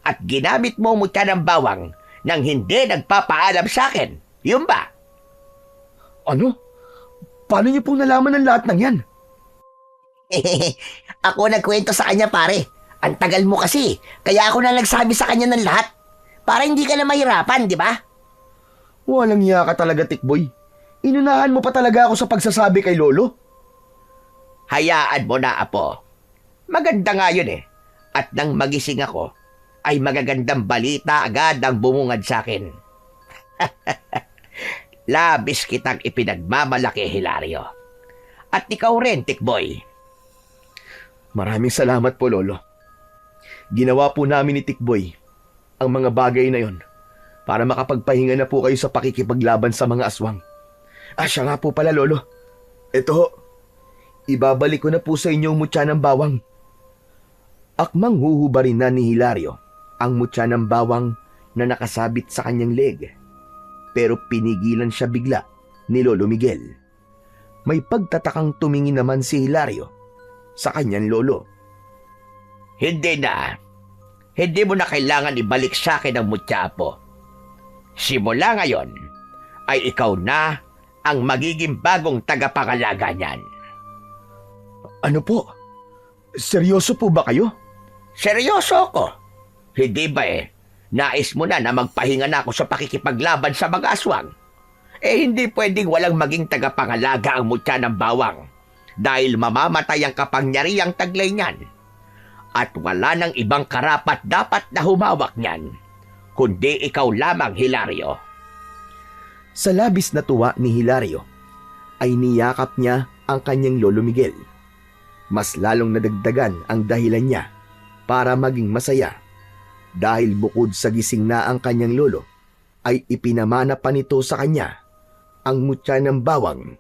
Speaker 3: At ginamit mo mutya ng bawang nang hindi nagpapaalam sa akin. Yun ba?
Speaker 2: Ano? Paano niyo pong nalaman ng lahat ng yan?
Speaker 4: Ako nagkwento sa kanya, pare. Ang tagal mo kasi. Kaya ako na nagsabi sa kanya ng lahat. Para hindi ka na mahirapan, di ba?
Speaker 2: Walang hiya ka talaga, Tikboy. Inunahan mo pa talaga ako sa pagsasabi kay Lolo.
Speaker 3: Hayaan mo na, Apo. Maganda nga yun eh. At nang magising ako, ay magagandang balita agad ang bumungad sa akin. Labis kitang ipinagmamalaki, Hilario. At ikaw rin, Tikboy.
Speaker 2: Maraming salamat po, Lolo. Ginawa po namin ni Tikboy ang mga bagay na yon para makapagpahinga na po kayo sa pakikipaglaban sa mga aswang. Siya nga po pala, Lolo. Ito ho, ibabalik ko na po sa inyo ang mutya ng bawang. Akmang huhubarin na ni Hilario ang mutya ng bawang na nakasabit sa kanyang leg. Pero pinigilan siya bigla ni Lolo Miguel. May pagtatakang tumingin naman si Hilario sa kanyang lolo.
Speaker 3: Hindi na. Hindi mo na kailangan ibalik sa akin ang mutya, Apo. Simula ngayon, ay ikaw na ang magiging bagong tagapangalaga niyan.
Speaker 2: Ano po? Seryoso po ba kayo?
Speaker 3: Seryoso ako. Hindi ba nais mo na magpahinga na ako sa pakikipaglaban sa mga aswang? Hindi pwedeng walang maging tagapangalaga ang mutya ng bawang dahil mamamatay ang kapangyarihang taglay niyan. At wala nang ibang karapat dapat na humawak niyan, kundi ikaw lamang, Hilario.
Speaker 2: Sa labis na tuwa ni Hilario, ay niyakap niya ang kanyang Lolo Miguel. Mas lalong nadagdagan ang dahilan niya para maging masaya dahil bukod sa gising na ang kanyang lolo, ay ipinamana pa nito sa kanya ang mutya ng bawang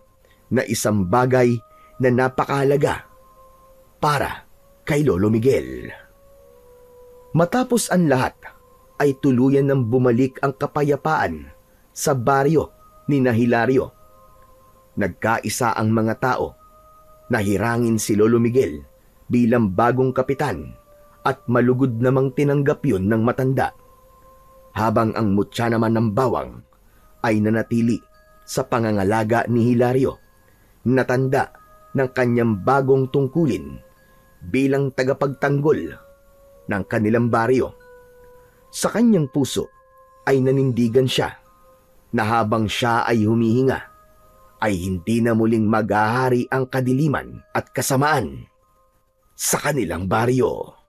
Speaker 2: na isang bagay na napakahalaga para kay Lolo Miguel. Matapos ang lahat, ay tuluyan ng bumalik ang kapayapaan sa baryo ni Hilario. Nagkaisa ang mga tao na hirangin si Lolo Miguel bilang bagong kapitan at malugod namang tinanggap yun ng matanda. Habang ang mutya naman ng bawang ay nanatili sa pangangalaga ni Hilario, natanda ng kanyang bagong tungkulin bilang tagapagtanggol ng kanilang baryo. Sa kanyang puso ay nanindigan siya na habang siya ay humihinga, ay hindi na muling maghahari ang kadiliman at kasamaan sa kanilang baryo.